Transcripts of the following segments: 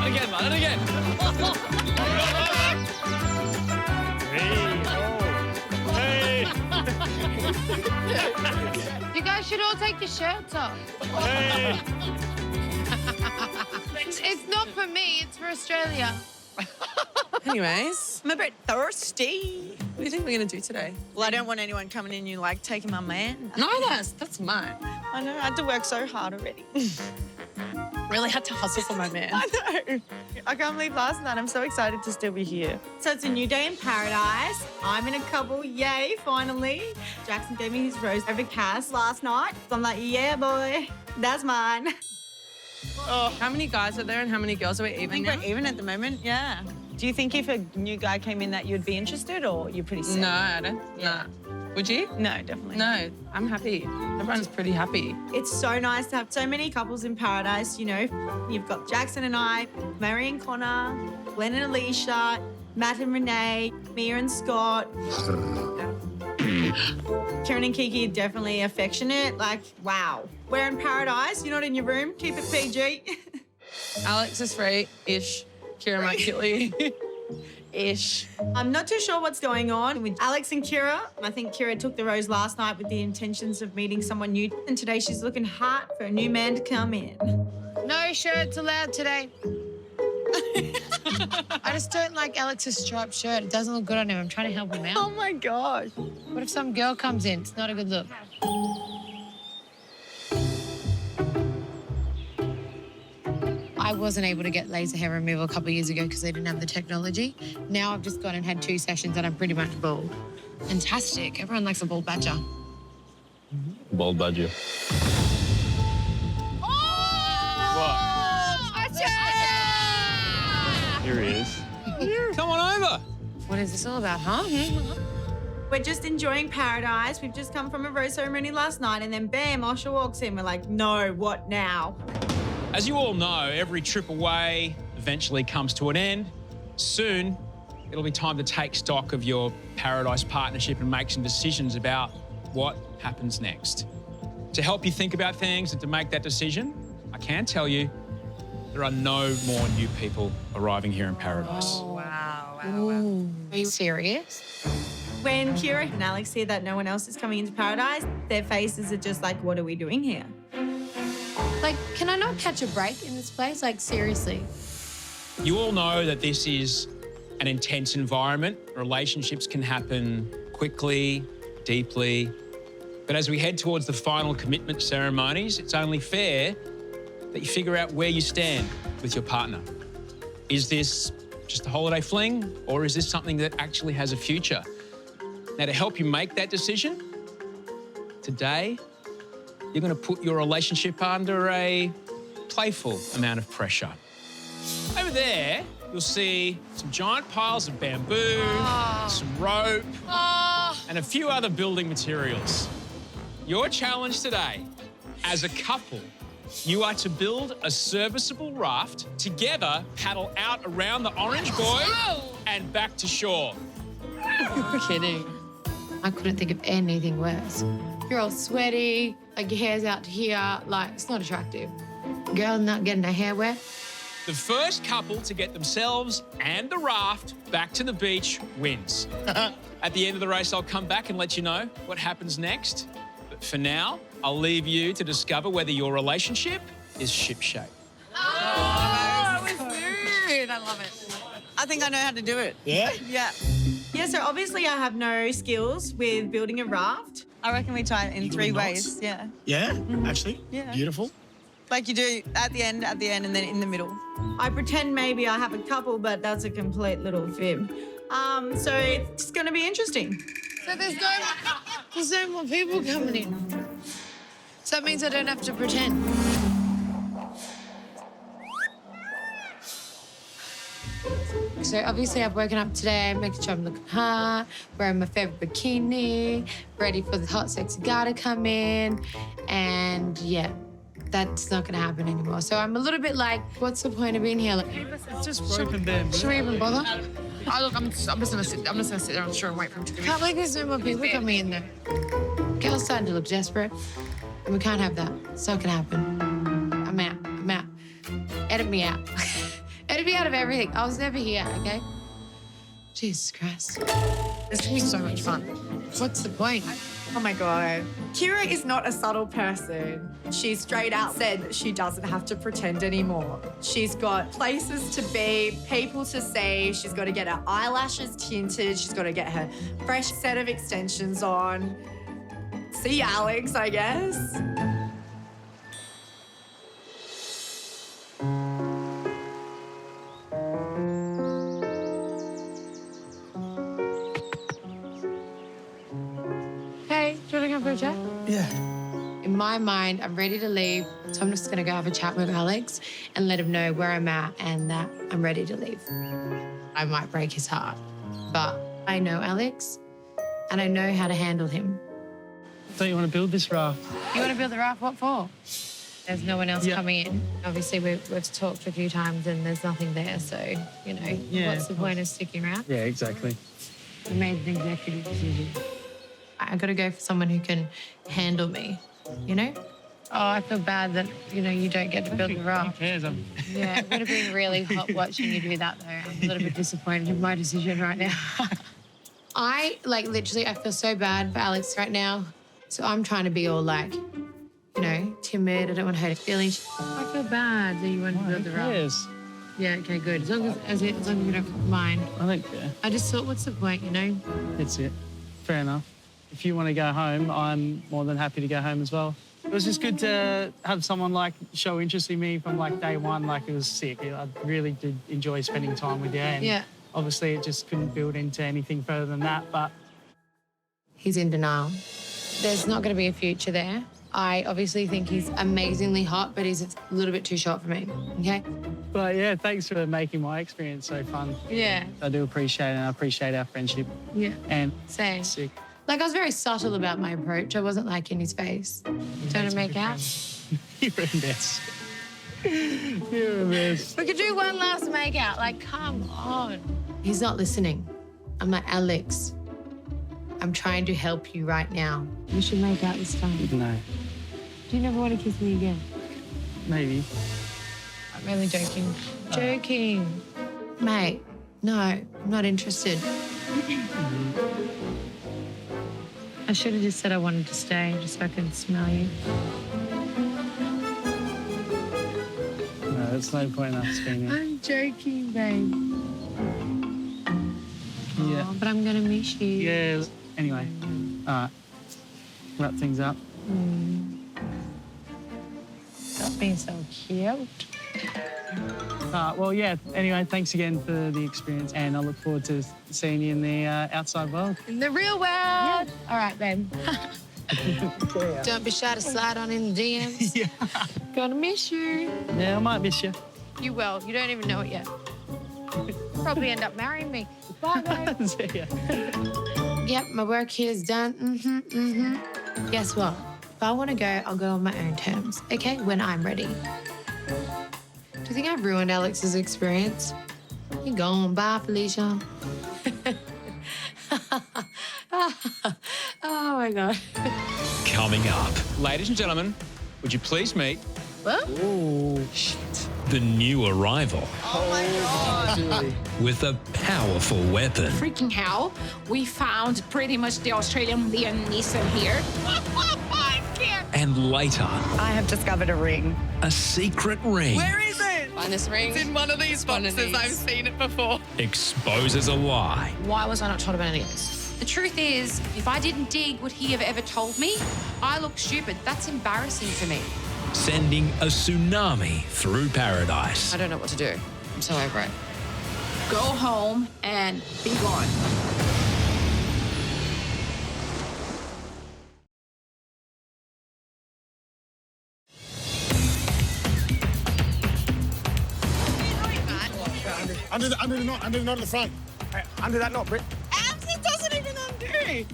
And again, man, and again. Hey. You guys should all take your shirts off. Hey. It's not for me, it's for Australia. Anyways, I'm a bit thirsty. What do you think we're going to do today? Well, I don't want anyone coming in, taking my man. No, that's mine. I know, I had to work so hard already. Really had to hustle for my man. I know. I can't believe last night. I'm so excited to still be here. So it's a new day in paradise. I'm in a couple. Yay, finally. Jackson gave me his rose over Cass last night. So I'm like, yeah, boy, that's mine. How many guys are there and how many girls are we even I think now? we're even at the moment, yeah. Do you think if a new guy came in that you'd be interested or you're pretty set? No, I don't. Yeah. Nah. Would you? No, definitely. No, I'm happy. Everyone's pretty happy. It's so nice to have so many couples in paradise, you know. You've got Jackson and I, Mary and Connor, Glenn and Alicia, Matt and Renee, Mia and Scott. Kieran and Kiki are definitely affectionate. Like, wow. We're in paradise. You're not in your room. Keep it PG. Alex is free-ish. Keira might kill you. Ish. I'm not too sure what's going on with Alex and Keira. I think Keira took the rose last night with the intentions of meeting someone new. And today she's looking hot for a new man to come in. No shirts allowed today. I just don't like Alex's striped shirt. It doesn't look good on him. I'm trying to help him out. Oh my gosh. What if some girl comes in? It's not a good look. I wasn't able to get laser hair removal a couple of years ago because they didn't have the technology. Now I've just gone and had 2 sessions and I'm pretty much bald. Fantastic. Everyone likes a bald badger. Bald badger. Here he is. Come on over. What is this all about, huh? We're just enjoying paradise. We've just come from a rose ceremony last night and then bam, Osher walks in. We're like, no, what now? As you all know, every trip away eventually comes to an end. Soon, it'll be time to take stock of your paradise partnership and make some decisions about what happens next. To help you think about things and to make that decision, I can tell you there are no more new people arriving here in paradise. Oh, wow. Are you serious? When Keira and Alex hear that no one else is coming into paradise, their faces are just like, what are we doing here? Like, can I not catch a break in this place? Like, seriously. You all know that this is an intense environment. Relationships can happen quickly, deeply. But as we head towards the final commitment ceremonies, it's only fair that you figure out where you stand with your partner. Is this just a holiday fling, or is this something that actually has a future? Now, to help you make that decision, today, you're going to put your relationship under a playful amount of pressure. Over there, you'll see some giant piles of bamboo, some rope, and a few other building materials. Your challenge today, as a couple, you are to build a serviceable raft, together paddle out around the orange buoy and back to shore. You're kidding. I couldn't think of anything worse. You're all sweaty, like your hair's out to here, like it's not attractive. Girl not getting her hair wet. The first couple to get themselves and the raft back to the beach wins. At the end of the race, I'll come back and let you know what happens next. But for now, I'll leave you to discover whether your relationship is shipshape. That was good. I love it. I think I know how to do it. Yeah? Yeah. Yeah, so obviously I have no skills with building a raft. I reckon we try it in 3 ways, yeah. Yeah, actually. Yeah. Beautiful. Like you do at the end, and then in the middle. I pretend maybe I have a couple, but that's a complete little fib. So it's going to be interesting. So there's no more people coming in. So that means I don't have to pretend. So obviously I've woken up today, making sure I'm looking hot, wearing my favorite bikini, ready for the hot, sexy guy to come in. And yeah, that's not gonna happen anymore. So I'm a little bit like, what's the point of being here? Like, It's just rope and bamboo. should we even bother? I'm just gonna sit there and and wait for him to come in. Can't believe there's no more people coming in there. Girl's starting to look desperate. And we can't have that. It's not gonna happen. I'm out. Edit me out. Edit me out of everything. I was never here, okay? Jesus Christ. This can be so much fun. What's the point? Oh my God. Keira is not a subtle person. She straight out said that she doesn't have to pretend anymore. She's got places to be, people to see. She's got to get her eyelashes tinted. She's got to get her fresh set of extensions on. See Alex, I guess. Hey, do you want to come for a chat? Yeah. In my mind, I'm ready to leave, so I'm just going to go have a chat with Alex and let him know where I'm at and that I'm ready to leave. I might break his heart, but I know Alex and I know how to handle him. Don't you want to build this raft? You want to build the raft? What for? There's no one else coming in. Obviously, we've talked a few times and there's nothing there, so, you know, what's the point of sticking around? Yeah, exactly. I made an executive decision. I got to go for someone who can handle me, you know? Oh, I feel bad that, you know, you don't get to build the raft. Who cares? Yeah, it would have been really hot watching you do that, though. I'm a little bit disappointed in my decision right now. Literally, I feel so bad for Alex right now. So I'm trying to be all like, you know, timid. I don't want to hurt his feelings. I feel bad that you want to build the Who raft. cares? Yeah, okay, good. As long as you don't mind. I don't care. I just thought, what's the point, you know? That's it. Fair enough. If you want to go home, I'm more than happy to go home as well. It was just good to have someone like show interest in me from like day one. Like it was sick. I really did enjoy spending time with you. And Yeah. obviously it just couldn't build into anything further than that. But He's in denial. There's not going to be a future there. I obviously think he's amazingly hot, but he's a little bit too short for me, okay? yeah, thanks for making my experience so fun. Yeah. I do appreciate it, and I appreciate our friendship. Yeah. And Same. sick. Like, I was very subtle about my approach. I wasn't, like, in his face. Do you want to make out? You're a mess. You're a mess. We could do one last make out. Like, come on. He's not listening. I'm like, Alex, I'm trying to help you right now. We should make out this time. No, Do you never want to kiss me again? maybe. I'm really joking. Joking. Mate, no, I'm not interested. I should have just said I wanted to stay, just so I could smell you. No, there's no point in us being here. I'm joking, babe. Yeah. Oh, but I'm gonna miss you. Yeah. Anyway, all right. Wrap things up. Stop being so cute. Well, yeah. Anyway, thanks again for the experience, and I look forward to seeing you in the outside world. In the real world. All right, babe. Don't be shy to slide on in the DMs. Yeah. Gonna miss you. Yeah, I might miss you. You will. You don't even know it yet. Probably end up marrying me. Bye, babe. See ya. Yep, my work here is done. Guess what? If I want to go, I'll go on my own terms, okay? When I'm ready. Do you think I've ruined Alex's experience? You gone. Bye, Felicia. Oh, my God. Coming up. Ladies and gentlemen, would you please meet What? Oh, the new arrival with a powerful weapon Freaking hell, we found pretty much the Australian Liam Neeson here. and later I have discovered a ring. a secret ring Where is it? Find this ring. It's in one of these boxes. I've seen it before. exposes a lie. Why was I not told about any of this? The truth is, if I didn't dig, would he have ever told me? I look stupid. That's embarrassing for me. Sending a tsunami through paradise. I don't know what to do. I'm so over it. Go home and be gone. Under the knot at the front. Under that knot, Britt. It doesn't even undo.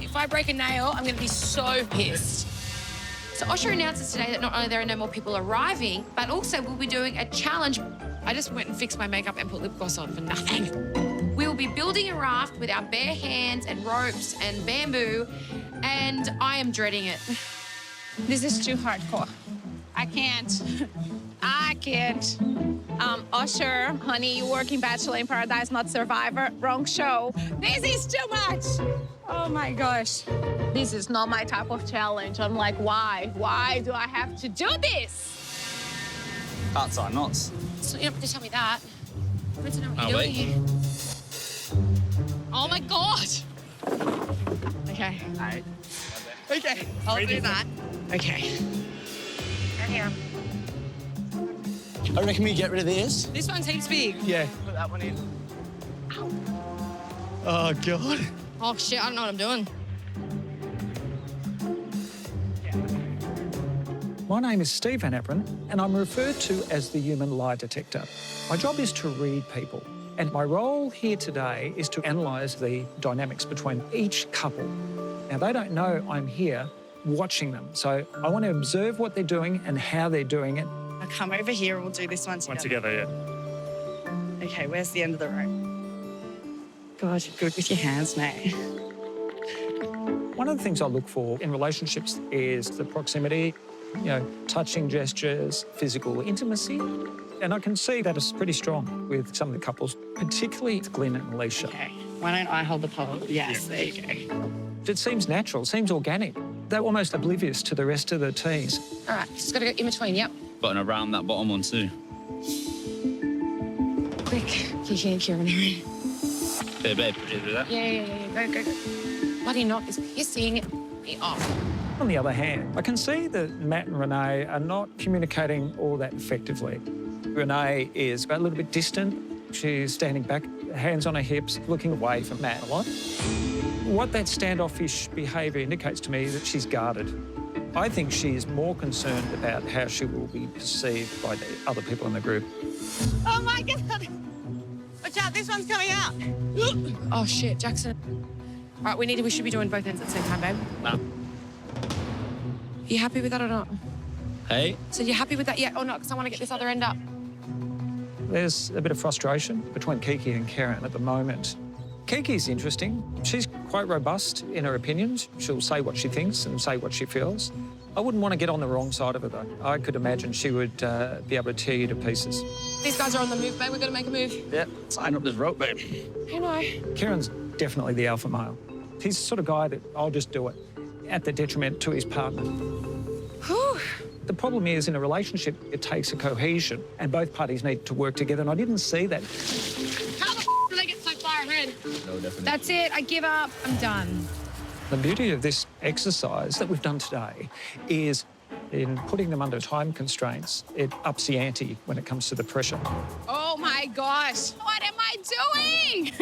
If I break a nail, I'm going to be so pissed. So Osher announces today that not only there are no more people arriving, but also we'll be doing a challenge. I just went and fixed my makeup and put lip gloss on for nothing. We will be building a raft with our bare hands and ropes and bamboo, and I am dreading it. This is too hardcore. I can't. it. Osher, honey, you work in Bachelor in Paradise, not Survivor. Wrong show. This is too much. Oh my gosh. This is not my type of challenge. I'm like, why? Why do I have to do this? Hearts are knots. So you don't have to tell me that. I want to know what Oh, you're wait. doing here. Oh my God. Okay. All right. Okay. I'll do that. Okay. Right here. I reckon we get rid of this. This one's heaps big. Yeah, put that one in. Oh, God. Oh shit, I don't know what I'm doing. My name is Steve Van Aperen, and I'm referred to as the Human Lie Detector. My job is to read people, and my role here today is to analyse the dynamics between each couple. Now, they don't know I'm here watching them, so I want to observe what they're doing and how they're doing it. I'll come over here and we'll do this one together. yeah. Okay, where's the end of the rope? God, you're good with your hands, mate. One of the things I look for in relationships is the proximity, you know, touching gestures, physical intimacy. And I can see that it's pretty strong with some of the couples, particularly Glenn and Alicia. Okay, why don't I hold the pole? Yes, there you go. It seems natural, seems organic. They're almost oblivious to the rest of the teams. All right, just got to go in between, yep. Button around that bottom one too. Quick, Kiki and Ciarran. Babe, do that. Yeah. Go. Bloody knock is pissing me off. On the other hand, I can see that Matt and Renee are not communicating all that effectively. Renee is a little bit distant. She's standing back, hands on her hips, looking away from Matt a lot. What that standoffish behaviour indicates to me is that she's guarded. I think she is more concerned about how she will be perceived by the other people in the group. Oh my God. Watch out, this one's coming out. Oh shit, Jackson. All right, we should be doing both ends at the same time, babe. Nah. You happy with that or not? Hey. So you happy with that yet or not? Because I want to get this other end up. There's a bit of frustration between Kiki and Kieran at the moment. Kiki's interesting. She's quite robust in her opinions. She'll say what she thinks and say what she feels. I wouldn't want to get on the wrong side of her, though. I could imagine she would be able to tear you to pieces. These guys are on the move, babe. We've got to make a move. Yeah, sign up this rope, babe. I know. Kieran's definitely the alpha male. He's the sort of guy that I'll just do it at the detriment to his partner. Whew. The problem is, in a relationship, it takes a cohesion, and both parties need to work together, and I didn't see that. How the did I get so far ahead? No, definitely. That's it. I give up. I'm done. The beauty of this exercise that we've done today is in putting them under time constraints, it ups the ante when it comes to the pressure. Oh my gosh. What am I doing?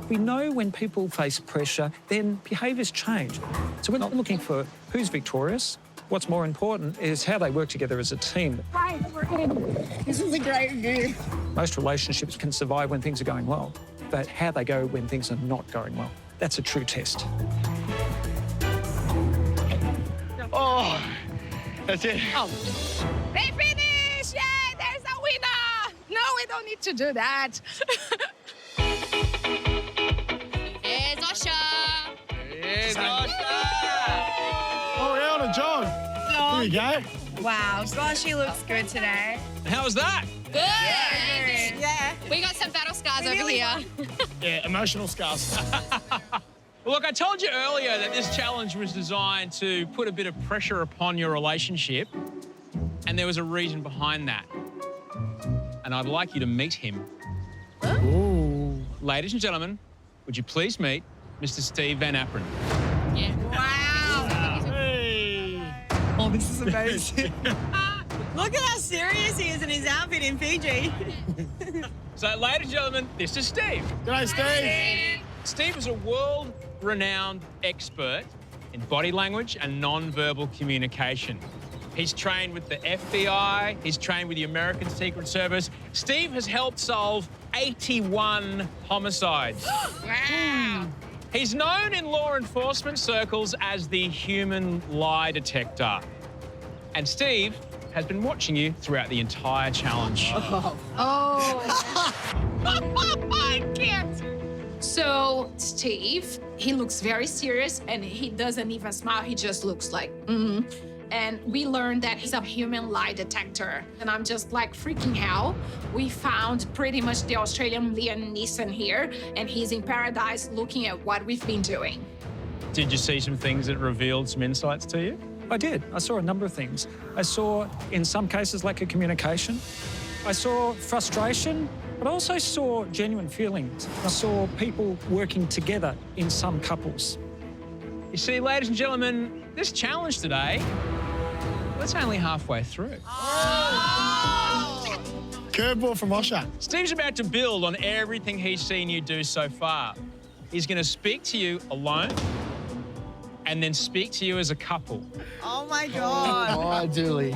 We know when people face pressure, then behaviours change. So we're not looking for who's victorious. What's more important is how they work together as a team. Right, we're in. This is a great game. Most relationships can survive when things are going well, but how they go when things are not going well, that's a true test. Oh, that's it. Oh, they finished! Yay, there's a winner! No, we don't need to do that. There's Osher. Yes, oh, we're on a jog. Here we go. Wow, gosh, she looks good today. How was that? Good. Yeah. We got some battle scars over here. Yeah, emotional scars. Well, look, I told you earlier that this challenge was designed to put a bit of pressure upon your relationship, and there was a reason behind that. And I'd like you to meet him. Ooh. Ladies and gentlemen, would you please meet Mr. Steve Van Aperen? Yeah. Wow. Hey. Oh, this is amazing. Look at how serious he is in his outfit in Fiji. So, ladies and gentlemen, this is Steve. G'day, Steve. Steve is a world-renowned expert in body language and non-verbal communication. He's trained with the FBI, he's trained with the American Secret Service. Steve has helped solve 81 homicides. Wow. He's known in law enforcement circles as the Human Lie Detector. And Steve has been watching you throughout the entire challenge. Oh. I can't. So, Steve, he looks very serious and he doesn't even smile. He just looks like, and we learned that he's a human lie detector. And I'm just like, freaking hell. We found pretty much the Australian Liam Neeson here, and he's in paradise looking at what we've been doing. Did you see some things that revealed some insights to you? I did. I saw a number of things. I saw, in some cases, lack of communication. I saw frustration, but I also saw genuine feelings. I saw people working together in some couples. You see, ladies and gentlemen, this challenge today, it's only halfway through. Curveball from Osher. Steve's about to build on everything he's seen you do so far. He's going to speak to you alone and then speak to you as a couple. Oh my God. Oh, Dooley.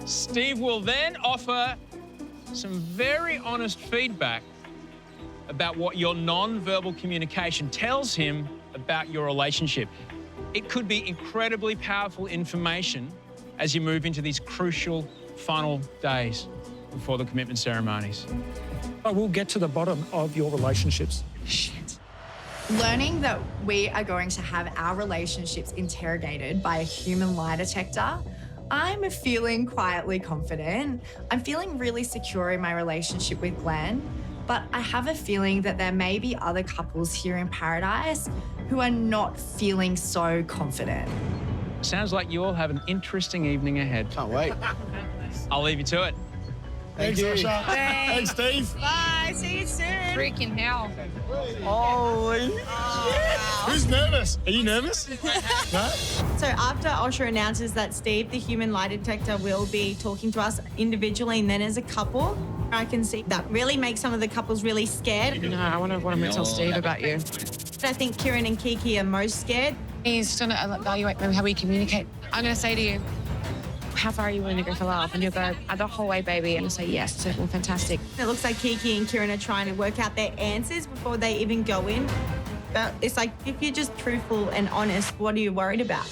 Steve will then offer some very honest feedback about what your non-verbal communication tells him about your relationship. It could be incredibly powerful information as you move into these crucial final days before the commitment ceremonies. I will get to the bottom of your relationships. Shit. Learning that we are going to have our relationships interrogated by a human lie detector, I'm feeling quietly confident. I'm feeling really secure in my relationship with Glenn, but I have a feeling that there may be other couples here in Paradise who are not feeling so confident. Sounds like you all have an interesting evening ahead. Can't wait. I'll leave you to it. Thanks, Osher. Thanks, Steve. Bye. See you soon. Freaking hell. Holy. Who's nervous? Are you nervous? No? So after Osher announces that Steve, the human lie detector, will be talking to us individually and then as a couple, I can see that really makes some of the couples really scared. No, I want to tell Steve about you. I think Kieran and Kiki are most scared. He's going to evaluate maybe how we communicate. I'm going to say to you, how far are you willing to go for love? And you'll go, the whole way, baby. And you'll say, yes, well, fantastic. It looks like Kiki and Kieran are trying to work out their answers before they even go in. But it's like, if you're just truthful and honest, what are you worried about?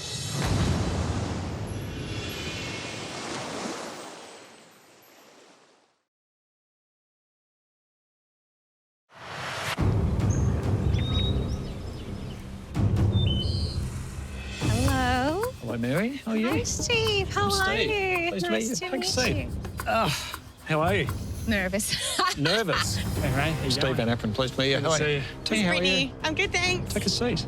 Hello. Hello, Mary. How are you? Hi, Steve. How are you? Pleased to meet you. Nice to Take a meet seat. you. Oh, how are you? Nervous. Nervous. Hey, Ray. How you Steve going? and Aperen, pleased to meet you. Good to see you. Hey, how are you? Brittany, I'm good, thanks. Take a seat.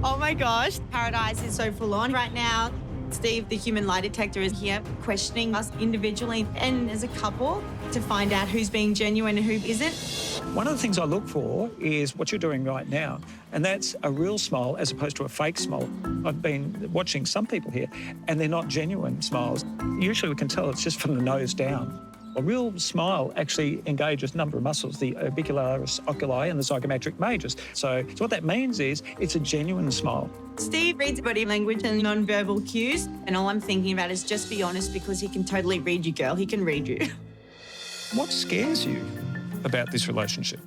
Oh my gosh, Paradise is so full on right now. Steve, the human lie detector, is here questioning us individually and as a couple to find out who's being genuine and who isn't. One of the things I look for is what you're doing right now, and that's a real smile as opposed to a fake smile. I've been watching some people here, and they're not genuine smiles. Usually we can tell it's just from the nose down. A real smile actually engages a number of muscles, the orbicularis oculi and the zygomatic majors. So what that means is it's a genuine smile. Steve reads body language and non-verbal cues, and all I'm thinking about is just be honest because he can totally read you, girl. He can read you. What scares you about this relationship?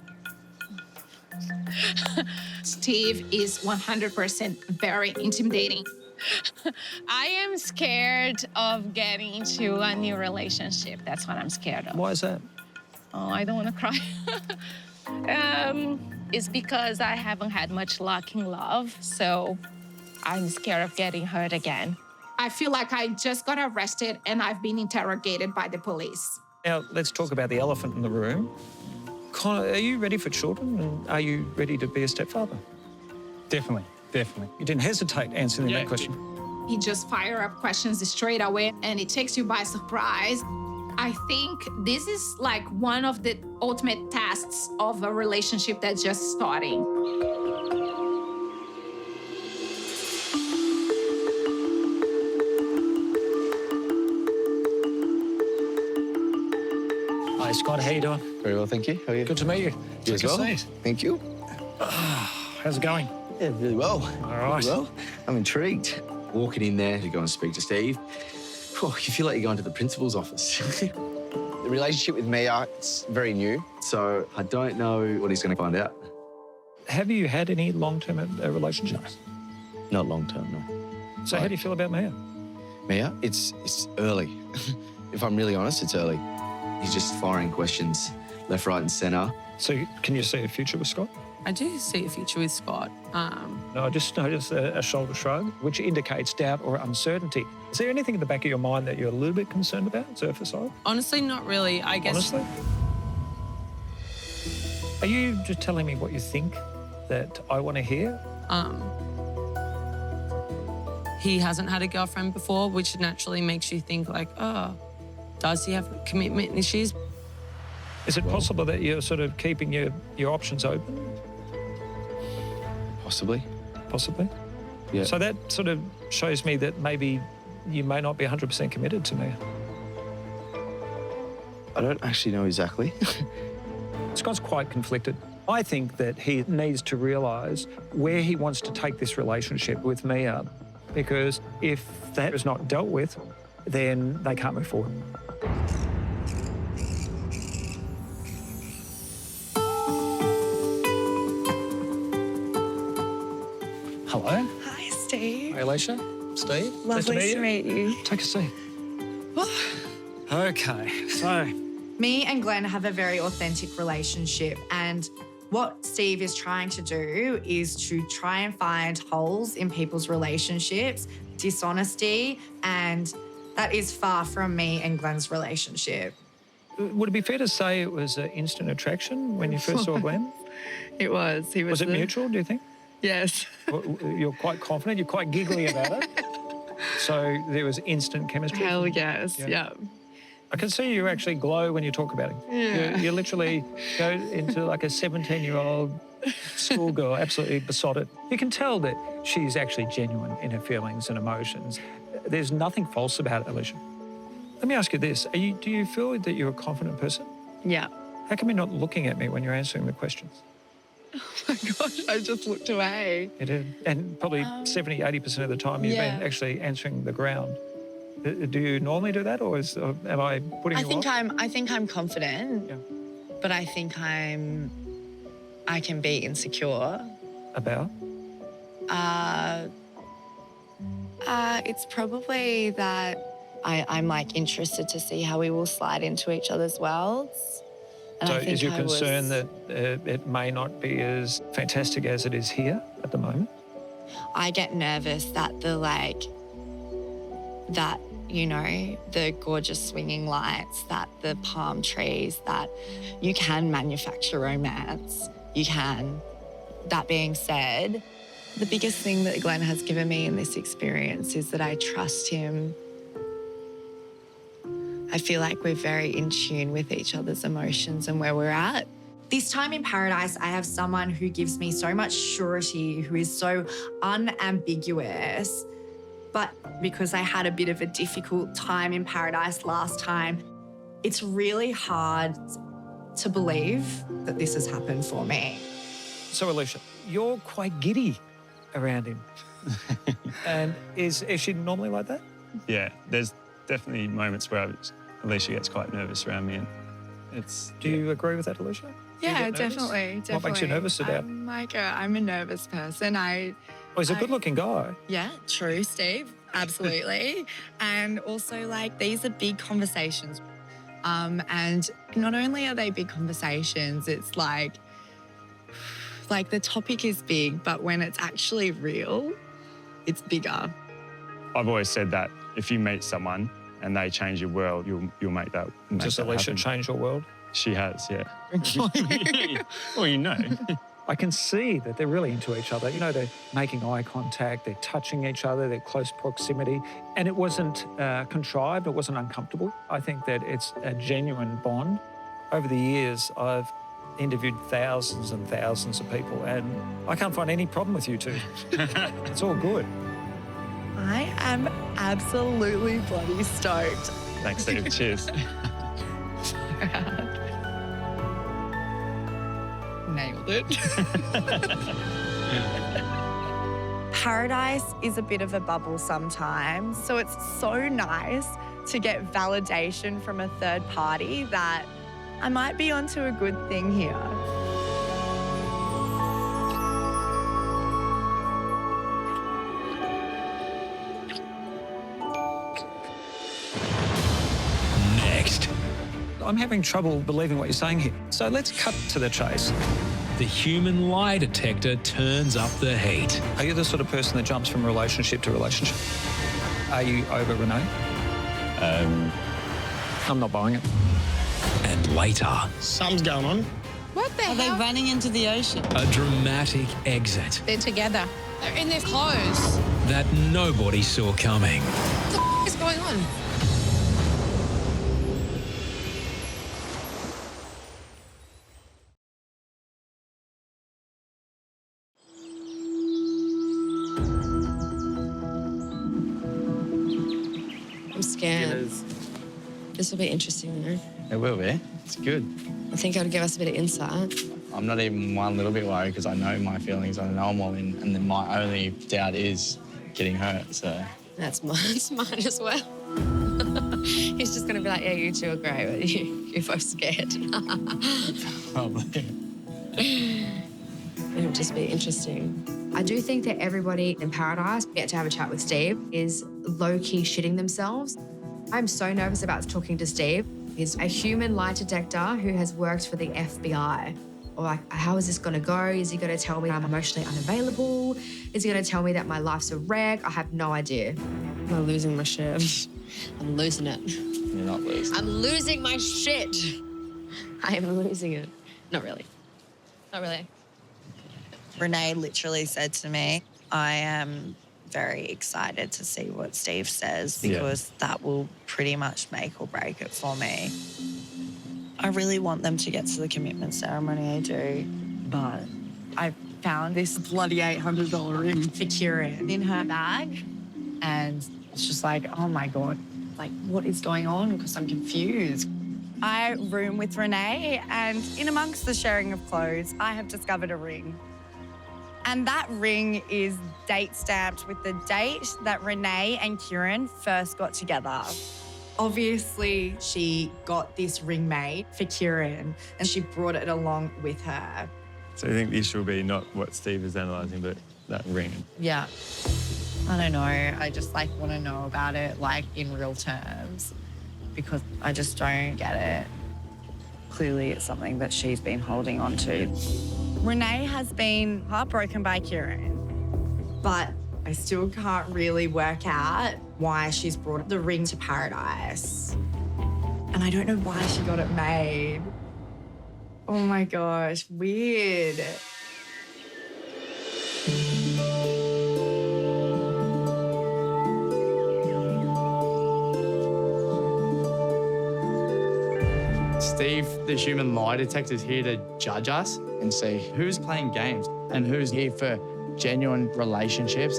Steve is 100% very intimidating. I am scared of getting into a new relationship. That's what I'm scared of. Why is that? Oh, I don't want to cry. It's because I haven't had much luck in love, so I'm scared of getting hurt again. I feel like I just got arrested and I've been interrogated by the police. Now, let's talk about the elephant in the room. Connor, are you ready for children, and are you ready to be a stepfather? Definitely. You didn't hesitate answering that question. He just fire up questions straight away and it takes you by surprise. I think this is like one of the ultimate tests of a relationship that's just starting. Hi, Scott. How you doing? Very well, thank you. How are you? Good to meet you. You as well. Thank you. How's it going? Yeah, really well. All right. Really well. I'm intrigued. Walking in there to go and speak to Steve, you feel like you're going to the principal's office. The relationship with Mia, it's very new, so I don't know what he's going to find out. Have you had any long-term relationships? Not long-term, no. So how do you feel about Mia? Mia, it's early. If I'm really honest, it's early. He's just firing questions left, right and centre. So can you see a future with Scott? I do see a future with Scott. No, I just noticed a shoulder shrug, which indicates doubt or uncertainty. Is there anything in the back of your mind that you're a little bit concerned about, surface side? Honestly, not really. I guess. Honestly? Are you just telling me what you think that I want to hear? He hasn't had a girlfriend before, which naturally makes you think like, oh, does he have commitment issues? Is it possible that you're sort of keeping your options open? Possibly. Possibly? Yeah. So that sort of shows me that maybe you may not be 100% committed to me. I don't actually know exactly. Scott's quite conflicted. I think that he needs to realise where he wants to take this relationship with Mia, because if that is not dealt with, then they can't move forward. Hello. Hi, Steve. Hi, Alicia. Steve. Lovely to meet you. Take a seat. Okay, so Me and Glenn have a very authentic relationship, and what Steve is trying to do is to try and find holes in people's relationships, dishonesty, and that is far from me and Glenn's relationship. would it be fair to say it was an instant attraction when you first saw Glenn? It was. He was. Was it mutual, do you think? Yes. You're quite confident, you're quite giggly about it. So there was instant chemistry? Hell yes, yeah. I can see you actually glow when you talk about it. Yeah. You literally go into like a 17-year-old schoolgirl, absolutely besotted. You can tell that she's actually genuine in her feelings and emotions. There's nothing false about it, Alicia. Let me ask you this. Do you feel that you're a confident person? Yeah. How come you're not looking at me when you're answering the questions? Oh my gosh, I just looked away. You did. And probably 70, 80% of the time you've been actually answering the ground. Do you normally do that, or am I putting you off? I think I'm confident, but I think I can be insecure. About? It's probably that I'm like interested to see how we will slide into each other's worlds. And So I think is your I concern that it may not be as fantastic as it is here at the moment? I get nervous that the gorgeous swinging lights, that the palm trees, that you can manufacture romance. You can. That being said, the biggest thing that Glenn has given me in this experience is that I trust him. I feel like we're very in tune with each other's emotions and where we're at. This time in paradise, I have someone who gives me so much surety, who is so unambiguous. But because I had a bit of a difficult time in paradise last time, it's really hard to believe that this has happened for me. So, Alicia, you're quite giddy around him. And is she normally like that? Yeah, there's definitely moments where Alicia gets quite nervous around me. And Do you agree with that, Alicia? Yeah, definitely. What makes you nervous about? I'm a nervous person. He's a good-looking guy. Yeah, true, Steve. Absolutely. And also, these are big conversations. And not only are they big conversations, it's like the topic is big, but when it's actually real, it's bigger. I've always said that if you meet someone and they change your world, you'll make that. Does Alicia change your world? She has, yeah. Well, you know. I can see that they're really into each other. You know, they're making eye contact, they're touching each other, they're close proximity. And it wasn't contrived, it wasn't uncomfortable. I think that it's a genuine bond. Over the years, I've interviewed thousands and thousands of people, and I can't find any problem with you two. It's all good. I am absolutely bloody stoked. Thanks, Steve. Cheers. Nailed it. Paradise is a bit of a bubble sometimes, so it's so nice to get validation from a third party that I might be onto a good thing here. Next. I'm having trouble believing what you're saying here. So let's cut to the chase. the Human Lie Detector turns up the heat. Are you the sort of person that jumps from relationship to relationship? Are you over Renee? I'm not buying it. And later, Something's going on. What the Are they running into the ocean? a dramatic exit They're together. They're in their clothes. that nobody saw coming. What the f is going on? I'm scared. This will be interesting, though. It will be. It's good. I think it'll give us a bit of insight. I'm not even one little bit worried because I know my feelings. I know I'm all in, and then my only doubt is getting hurt. So That's mine as well. He's just gonna be like, yeah, you two are great, but you're both scared. probably. It'll just be interesting. I do think that everybody in Paradise get to have a chat with Steve is low-key shitting themselves. I'm so nervous about talking to Steve. He's a human lie detector who has worked for the FBI. Or like, how is this gonna go? Is he gonna tell me I'm emotionally unavailable? Is he gonna tell me that my life's a wreck? I have no idea. I'm losing my shit. I'm losing it. You're not losing. I'm losing my shit. I am losing it. Not really. Not really. Renee literally said to me, I am very excited to see what Steve says because that will pretty much make or break it for me. I really want them to get to the commitment ceremony, I do. But I found this bloody $800 ring for Kieran in her bag. And it's just like, oh my God, like what is going on? Because I'm confused. I room with Renee and in amongst the sharing of clothes, I have discovered a ring. And that ring is date stamped with the date that Renee and Kieran first got together. Obviously, she got this ring made for Kieran and she brought it along with her. So I think the issue will be not what Steve is analysing, but that ring. Yeah. I don't know. I just like want to know about it like in real terms because I just don't get it. Clearly, it's something that she's been holding on to. Renee has been heartbroken by Kieran, but I still can't really work out why she's brought the ring to Paradise. And I don't know why she got it made. Oh my gosh, weird. Steve, the Human Lie Detector, is here to judge us and see who's playing games and who's here for genuine relationships.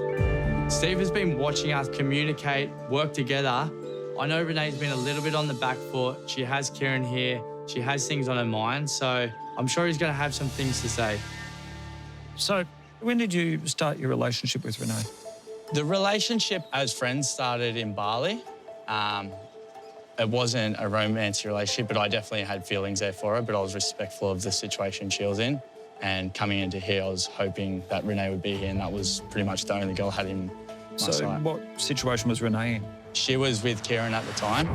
Steve has been watching us communicate, work together. I know Renee's been a little bit on the back foot. She has Kieran here. She has things on her mind, so I'm sure he's going to have some things to say. So when did you start your relationship with Renee? The relationship as friends started in Bali. It wasn't a romantic relationship, but I definitely had feelings there for her, but I was respectful of the situation she was in. And coming into here, I was hoping that Renee would be here, and that was pretty much the only girl I had in my So sight. what situation was Renee in? She was with Kieran at the time.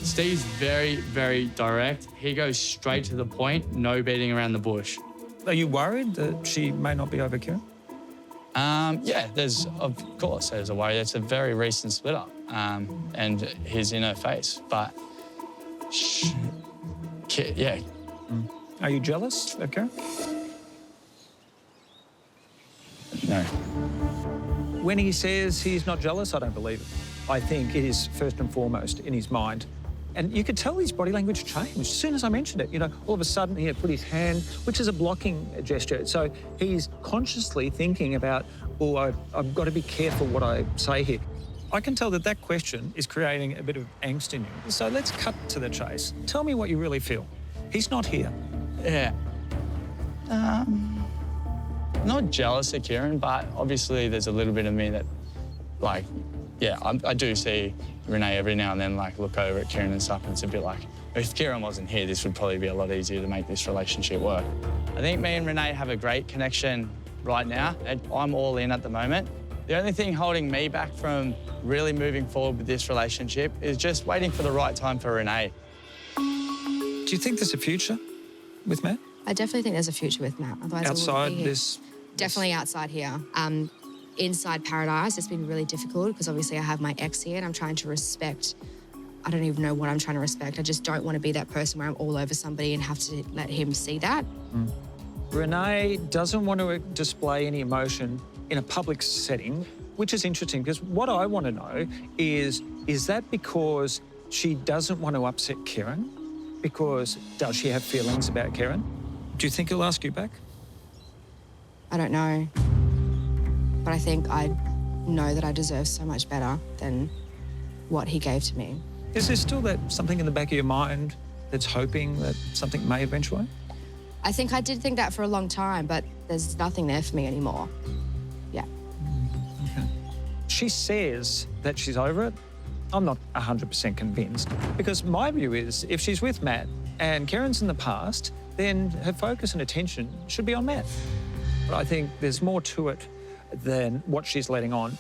Steve's very, very direct. He goes straight to the point, no beating around the bush. Are you worried that she may not be over Kieran? Yeah, of course, there's a worry. It's a very recent split up, and he's in her face. But, yeah. Are you jealous of Kieran? No. When he says he's not jealous, I don't believe it. I think it is first and foremost in his mind. And you could tell his body language changed as soon as I mentioned it. You know, all of a sudden he had put his hand, which is a blocking gesture. So he's consciously thinking about, oh, I've got to be careful what I say here. I can tell that that question is creating a bit of angst in you. So let's cut to the chase. Tell me what you really feel. He's not here. Yeah. Not jealous of Kieran, but obviously there's a little bit of me that, like, yeah, I do see Renee every now and then, like, look over at Kieran and stuff, and it's a bit like, if Kieran wasn't here, this would probably be a lot easier to make this relationship work. I think me and Renee have a great connection right now, and I'm all in at the moment. The only thing holding me back from really moving forward with this relationship is just waiting for the right time for Renee. Do you think there's a future with Matt? I definitely think there's a future with Matt. Otherwise, I Outside wouldn't be here. this... Definitely outside here. Inside Paradise, it's been really difficult because obviously I have my ex here and I'm trying to respect. I don't even know what I'm trying to respect. I just don't want to be that person where I'm all over somebody and have to let him see that. Renee doesn't want to display any emotion in a public setting, which is interesting because what I want to know is that because she doesn't want to upset Kieran? Because does she have feelings about Kieran? Do you think he'll ask you back? I don't know. But I think I know that I deserve so much better than what he gave to me. Is there still that something in the back of your mind that's hoping that something may eventuate? I think I did think that for a long time, but there's nothing there for me anymore. Yeah. Okay. She says that she's over it. I'm not 100% convinced because my view is if she's with Matt and Kieran's in the past, then her focus and attention should be on Matt. But I think there's more to it than what she's letting on.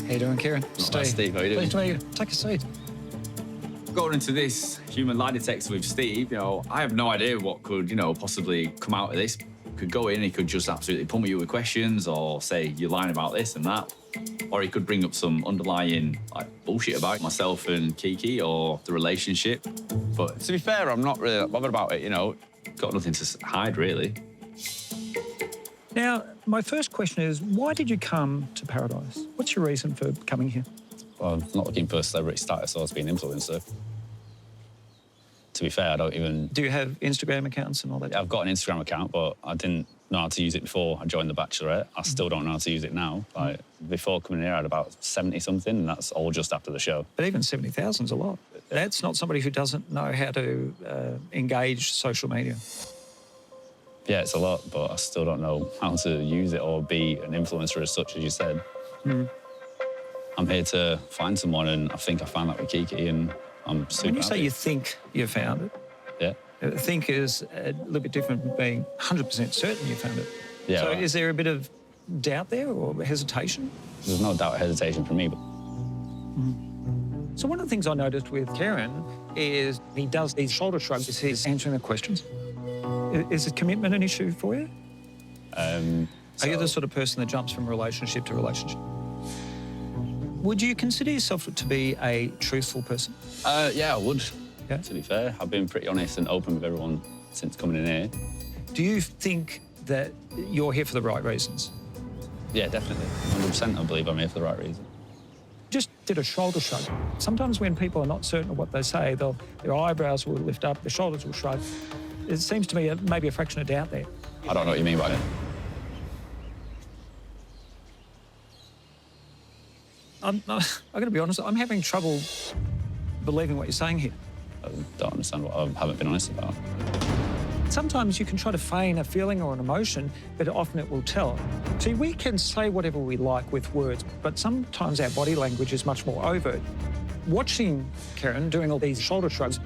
How you doing, Kieran? Steve, how you doing? Pleased to meet you. Take a seat. Going into this human lie detector with Steve, I have no idea what could, possibly come out of this. Could go in, he could just absolutely pummel you with questions or say you're lying about this and that. Or he could bring up some underlying bullshit about myself and Kiki or the relationship. But to be fair, I'm not really that bothered about it, Got nothing to hide, really. Now, my first question is, why did you come to Paradise? What's your reason for coming here? Well, I'm not looking for celebrity status or to be an influencer. To be fair, I don't even... Do you have Instagram accounts and all that? I've got an Instagram account, but I didn't know how to use it before I joined The Bachelor. I still don't know how to use it now. Before coming here, I had about 70-something, and that's all just after the show. But even 70,000's a lot. That's not somebody who doesn't know how to engage social media. Yeah, it's a lot, but I still don't know how to use it or be an influencer as such, as you said. I'm here to find someone, and I think I found that with Kiki, and I'm super When you say happy. you think you found it, yeah, think is a little bit different from being 100% certain you found it. Yeah, So right. is there a bit of doubt there or hesitation? There's no doubt or hesitation from me, but So one of the things I noticed with Kieran is he does these shoulder shrugs as he's answering the questions. Is commitment an issue for you? Are you the sort of person that jumps from relationship to relationship? Would you consider yourself to be a truthful person? Yeah, I would. Yeah? To be fair, I've been pretty honest and open with everyone since coming in here. Do you think that you're here for the right reasons? Yeah, definitely. 100% I believe I'm here for the right reason. Just did a shoulder shrug. Sometimes when people are not certain of what they say, their eyebrows will lift up, their shoulders will shrug. It seems to me maybe a fraction of doubt there. I don't know what you mean by it. I've got to be honest, I'm having trouble believing what you're saying here. I don't understand what I haven't been honest about. Sometimes you can try to feign a feeling or an emotion, but often it will tell. See, we can say whatever we like with words, but sometimes our body language is much more overt. Watching Kieran doing all these shoulder shrugs,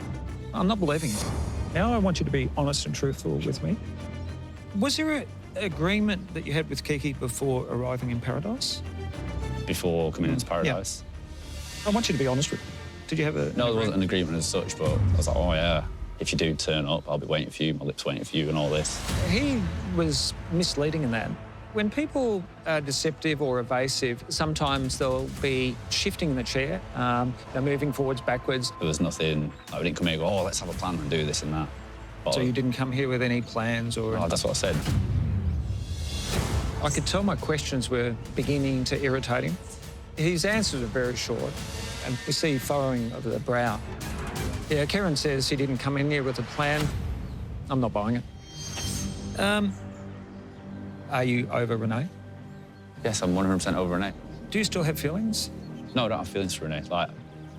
I'm not believing it. Now I want you to be honest and truthful with me. Was there an agreement that you had with Kiki before arriving in Paradise? Before coming into Paradise? I want you to be honest with me. Did you have a... No, there wasn't an agreement as such, but I was like, oh yeah, if you do turn up, I'll be waiting for you, my lips waiting for you and all this. He was misleading in that. When people are deceptive or evasive, sometimes they'll be shifting the chair, they're moving forwards, backwards. There was nothing, I didn't come here and go, oh, let's have a plan and do this and that. But So you didn't come here with any plans or... Oh, that's what I said. I could tell my questions were beginning to irritate him. His answers are very short, and we see furrowing of the brow. Yeah, Kieran says he didn't come in here with a plan. I'm not buying it. Are you over Renee? Yes, I'm 100% over Renee. Do you still have feelings? No, I don't have feelings for Renee.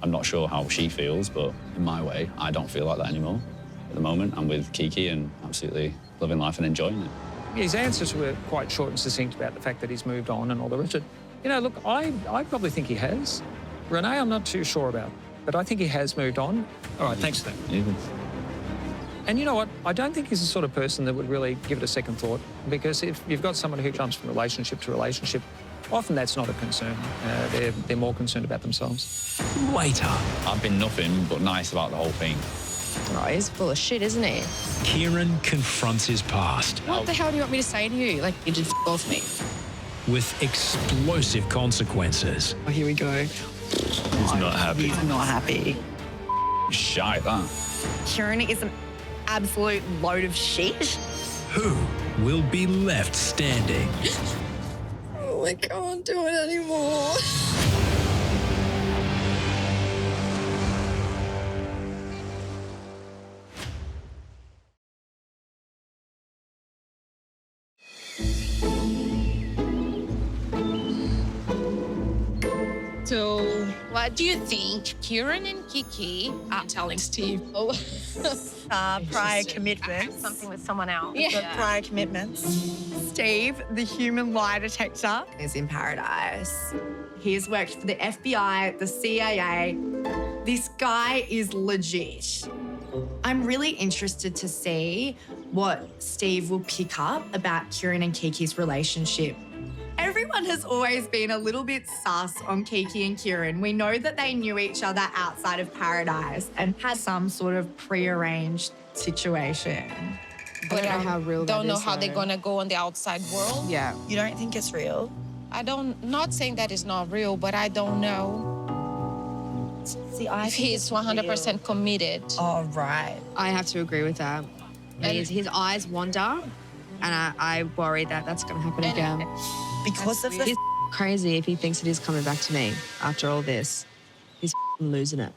I'm not sure how she feels, but in my way, I don't feel like that anymore. At the moment, I'm with Kiki and absolutely living life and enjoying it. His answers were quite short and succinct about the fact that he's moved on and all the rest of it. Look, I probably think he has. Renee, I'm not too sure about, but I think he has moved on. All right, thanks for that. Yeah. And you know what? I don't think he's the sort of person that would really give it a second thought, because if you've got someone who jumps from relationship to relationship, Often that's not a concern. They're more concerned about themselves. Waiter. I've been nothing but nice about the whole thing. Oh, he's full of shit, isn't he? Kieran confronts his past What the hell do you want me to say to you? Like, you just off me. with explosive consequences. Oh, here we go. He's not happy. He's not happy. Shite, that. Kieran is an absolute load of shit. Who will be left standing? Oh, I can't do it anymore. So, what do you think Kieran and Kiki are telling Steve? Oh, Prior commitments. Something with someone else. Yeah. Prior commitments. Steve, the human lie detector, is in paradise. He's worked for the FBI, the CIA. This guy is legit. I'm really interested to see what Steve will pick up about Kieran and Kiki's relationship. Everyone has always been a little bit sus on Kiki and Kieran. We know that they knew each other outside of paradise and had some sort of prearranged situation. I don't know how real that is. Don't know how though. they're gonna go on the outside world. Yeah. You don't think it's real? Not saying that it's not real, but I don't know See, I if think he's it's 100% committed. Oh, right. I have to agree with that. His eyes wander, and I worry that that's going to happen again. Because of the... He's crazy if he thinks it is coming back to me after all this. He's losing it.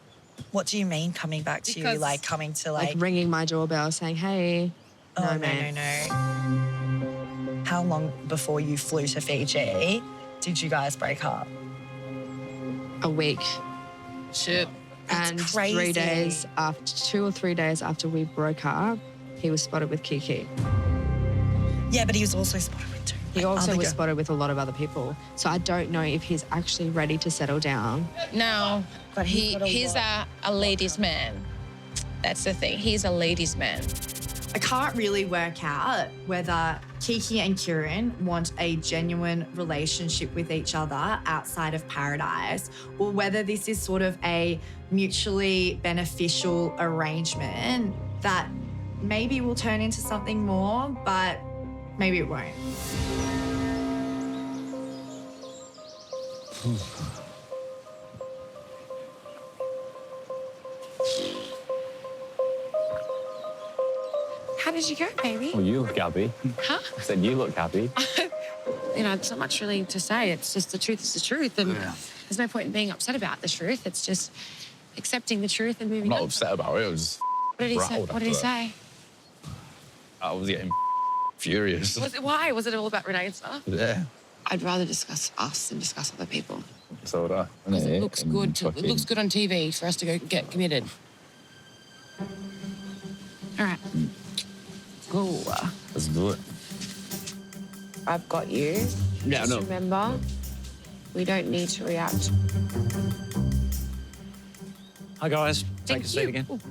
What do you mean coming back to you? Like coming to Like ringing my doorbell saying, hey. Oh, man. no. How long before you flew to Fiji did you guys break up? A week. Shit. And crazy. 3 days after, 2 or 3 days after we broke up, he was spotted with Kiki. Yeah, but he was also spotted with two. He also other was girl. spotted with a lot of other people. So I don't know if he's actually ready to settle down. No, But he's a ladies' man. That's the thing. He's a ladies' man. I can't really work out whether Kiki and Kieran want a genuine relationship with each other outside of paradise, or whether this is sort of a mutually beneficial arrangement that maybe will turn into something more, but maybe it won't. How did you go, baby? Well, you look happy. Huh? I said you look happy. You know, there's not much really to say. It's just the truth is the truth. And there's no point in being upset about the truth. It's just accepting the truth and moving I'm not on. upset about it. I was What did he say? rattled What did he after that. say? I was getting furious. Why? Was it all about Renee and stuff? Yeah. I'd rather discuss us than discuss other people. So would I. Because it looks good. It looks good on TV for us to go get committed. All right. Go. Let's do it. I've got you. Yeah, I Just know. remember, we don't need to react. Hi, guys. Take Thank a seat you. again.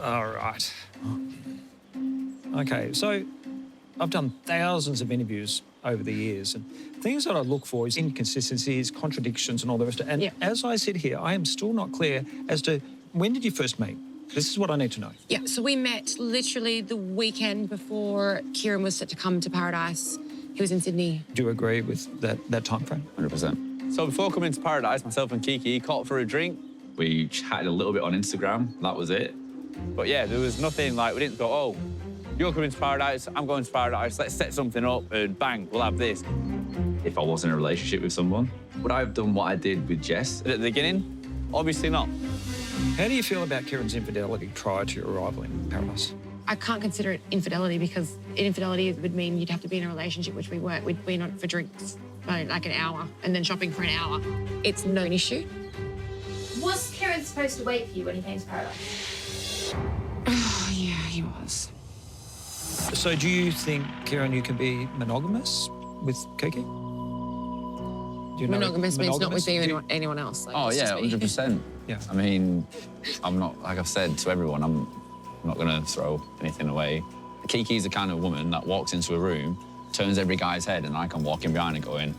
All right. Okay, so I've done thousands of interviews over the years, and things that I look for is inconsistencies, contradictions, and all the rest of it. And as I sit here, I am still not clear as to when did you first meet? This is what I need to know. Yeah, so we met literally the weekend before Kieran was set to come to Paradise. He was in Sydney. Do you agree with that time frame? 100%. So before coming to Paradise, myself and Kiki caught for a drink. We chatted a little bit on Instagram. That was it. But yeah, there was nothing like, we didn't go, oh, you're coming to Paradise, I'm going to Paradise, let's set something up and bang, we'll have this. If I was in a relationship with someone, would I have done what I did with Jess at the beginning? Obviously not. How do you feel about Kieran's infidelity prior to your arrival in Paradise? I can't consider it infidelity because infidelity would mean you'd have to be in a relationship, which we weren't. We'd been on for drinks for like an hour and then shopping for an hour. It's no issue. Was Kieran supposed to wait for you when he came to Paradise? Oh, yeah, he was. So do you think, Kieran, you can be monogamous with Kiki? Do you know Monogamous means not with monogamous? anyone else. Like, Oh it's yeah, just me. 100%. Yeah. I mean, I'm not, like I've said to everyone, I'm not gonna throw anything away. Kiki's the kind of woman that walks into a room turns every guy's head, and I can walk in behind and going,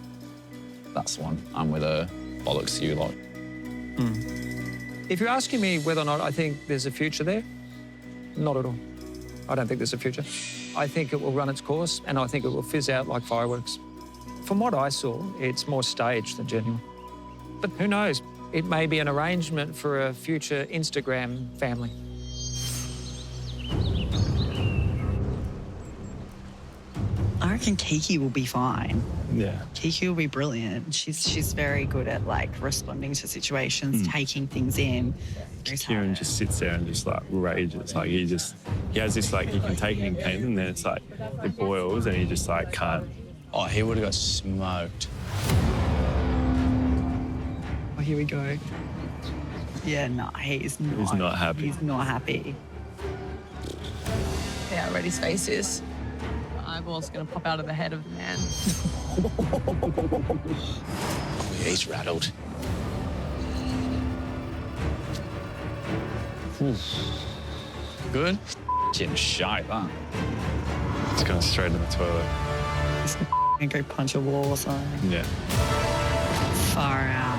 that's the one, I'm with her, bollocks to you lot. If you're asking me whether or not I think there's a future there, not at all. I don't think there's a future. I think it will run its course, and I think it will fizz out like fireworks. From what I saw, it's more staged than genuine. But who knows? It may be an arrangement for a future Instagram family. I reckon Kiki will be fine. Yeah. Kiki will be brilliant. She's very good at like responding to situations, taking things in. Kieran just sits there and just like rages. Like he has this like he can take it in pain, and then it's like it boils, and he just like can't. Oh, he would have got smoked. Oh, here we go. Yeah, no, he's not. He's not happy. He's not happy. Yeah, how red his face is. Eyeball's gonna pop out of the head of the man. Oh, yeah, he's rattled. Good? Getting shy, that. It's going straight in the toilet. He's gonna go punch a wall or something. Yeah. Far out.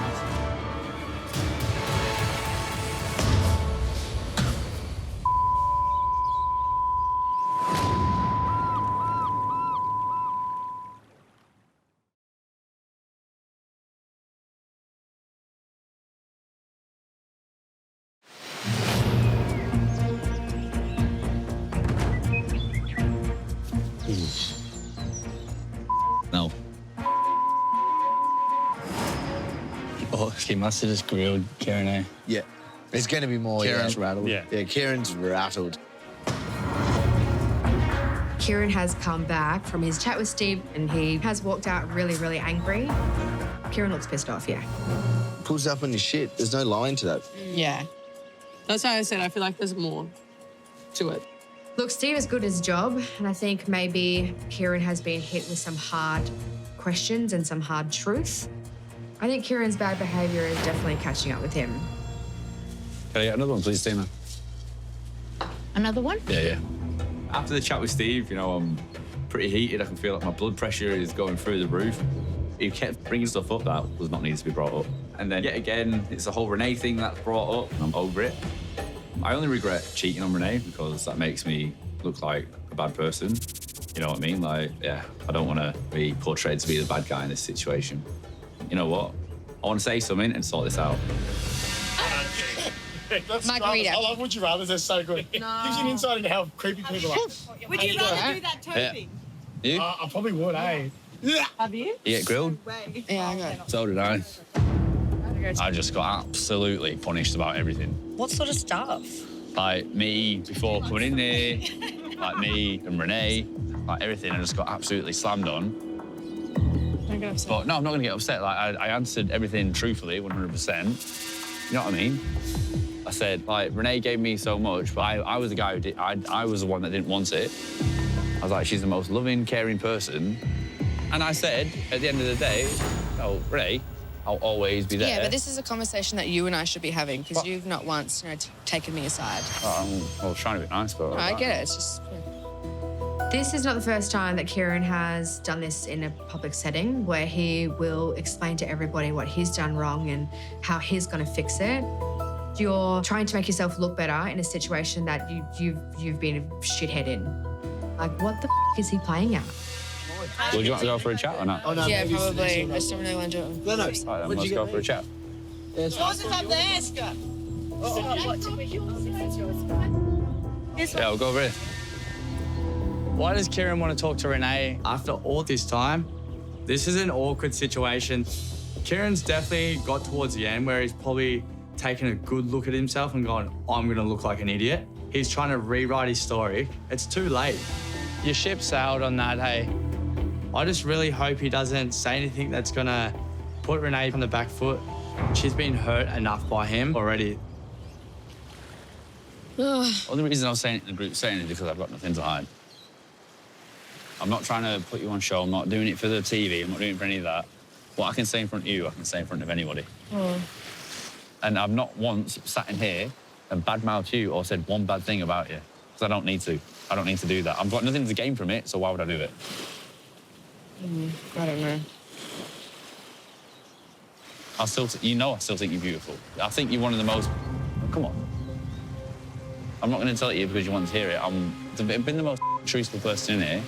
No. Oh, he must have just grilled Kieran, eh? Yeah. There's going to be more. Kieran's rattled. Yeah. Yeah, Kieran's rattled. Kieran has come back from his chat with Steve and he has walked out really, really angry. Kieran looks pissed off, yeah. Pulls up on your shit. There's no line to that. Yeah. That's why I said I feel like there's more to it. Look, Steve is good at his job, and I think maybe Kieran has been hit with some hard questions and some hard truth. I think Kieran's bad behaviour is definitely catching up with him. Can I get another one, please, Tina? Another one? Yeah. After the chat with Steve, you know, I'm pretty heated. I can feel like my blood pressure is going through the roof. He kept bringing stuff up that was not needed to be brought up. And then yet again, it's the whole Renee thing that's brought up, and I'm over it. I only regret cheating on Renee because that makes me look like a bad person. You know what I mean? Like, yeah, I don't want to be portrayed to be the bad guy in this situation. You know what? I want to say something and sort this out. Margarita. I love Would You Rather. They're so good. No. Gives you an insight into how creepy people are. Would you rather do that toe Yeah. thing? You? I probably would, eh? Have you? You get grilled? Yeah, I got. So did I. I just got absolutely punished about everything. What sort of stuff? Like me before coming in there, like me and Renee, like everything, I just got absolutely slammed on. Don't get upset. But no, I'm not gonna get upset. Like I answered everything truthfully, 100%. You know what I mean? I said, like, Renee gave me so much, but I was the guy who did, I was the one that didn't want it. I was like, she's the most loving, caring person. And I said, at the end of the day, oh, Renee, I'll always be there. Yeah, but this is a conversation that you and I should be having because What? you've not once, taken me aside. I was trying to be nice, but... I get it, it's just... This is not the first time that Kieran has done this in a public setting where he will explain to everybody what he's done wrong and how he's going to fix it. You're trying to make yourself look better in a situation that you've been a shithead in. Like, what the is he playing at? Would you want to go for a chat or not? Oh, no, Yeah, maybe probably. I it's- just don't really want to do it. No, no. Right, then, let's go for a chat. Yours is up there, Scott. Yeah, we'll go over here. Why does Kieran want to talk to Renee after all this time? This is an awkward situation. Kieran's definitely got towards the end where he's probably taken a good look at himself and gone, I'm going to look like an idiot. He's trying to rewrite his story. It's too late. Your ship sailed on that, hey. I just really hope he doesn't say anything that's going to put Renee on the back foot. She's been hurt enough by him already. Only reason I was saying it in the group setting is because I've got nothing to hide. I'm not trying to put you on show. I'm not doing it for the TV. I'm not doing it for any of that. What I can say in front of you, I can say in front of anybody. And I've not once sat in here and badmouthed you or said one bad thing about you, because I don't need to. I don't need to do that. I've got nothing to gain from it, so why would I do it? I don't know. I still think you're beautiful. I think you're one of the most... Come on. I'm not going to tell it you because you want to hear it. I've been the most truthful person in here.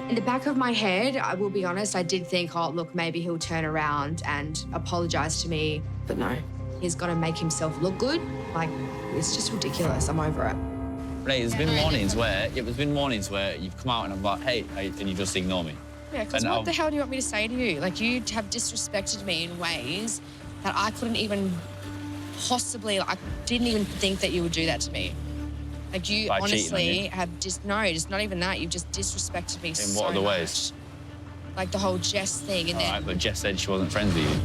In the back of my head, I will be honest, I did think, oh, look, maybe he'll turn around and apologise to me. But no, he's got to make himself look good. Like, it's just ridiculous. I'm over it. Renee, there's been mornings where you've come out and I'm like, hey, and you just ignore me. Yeah, because what the hell do you want me to say to you? Like, you have disrespected me in ways that I couldn't even possibly, I didn't even think that you would do that to me. Like, you By honestly have just not even that. You've just disrespected me so much. In what other ways? Like the whole Jess thing. And All right, but Jess said she wasn't friends with you.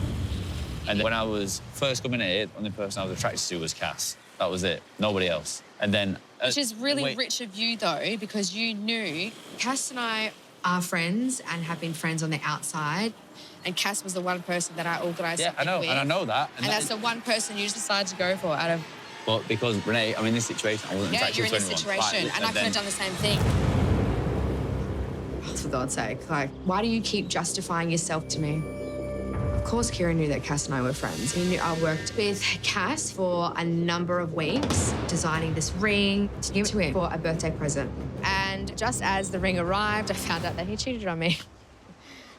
And when I was first coming here, the only person I was attracted to was Cass. That was it. Nobody else. And then... Which is really rich of you, though, because you knew Cass and I are friends and have been friends on the outside. And Cass was the one person that I organised Yeah, I know, with. and I know that. And that's the one person you just decided to go for out of... Well, because, Renee, I'm in this situation. I wasn't attracted you're to in this anyone. situation, Right, and I could have done the same thing. For God's sake, like, why do you keep justifying yourself to me? Of course, Keira knew that Cass and I were friends. He knew I worked with Cass for a number of weeks, designing this ring to give to him for a birthday present. And just as the ring arrived, I found out that he cheated on me.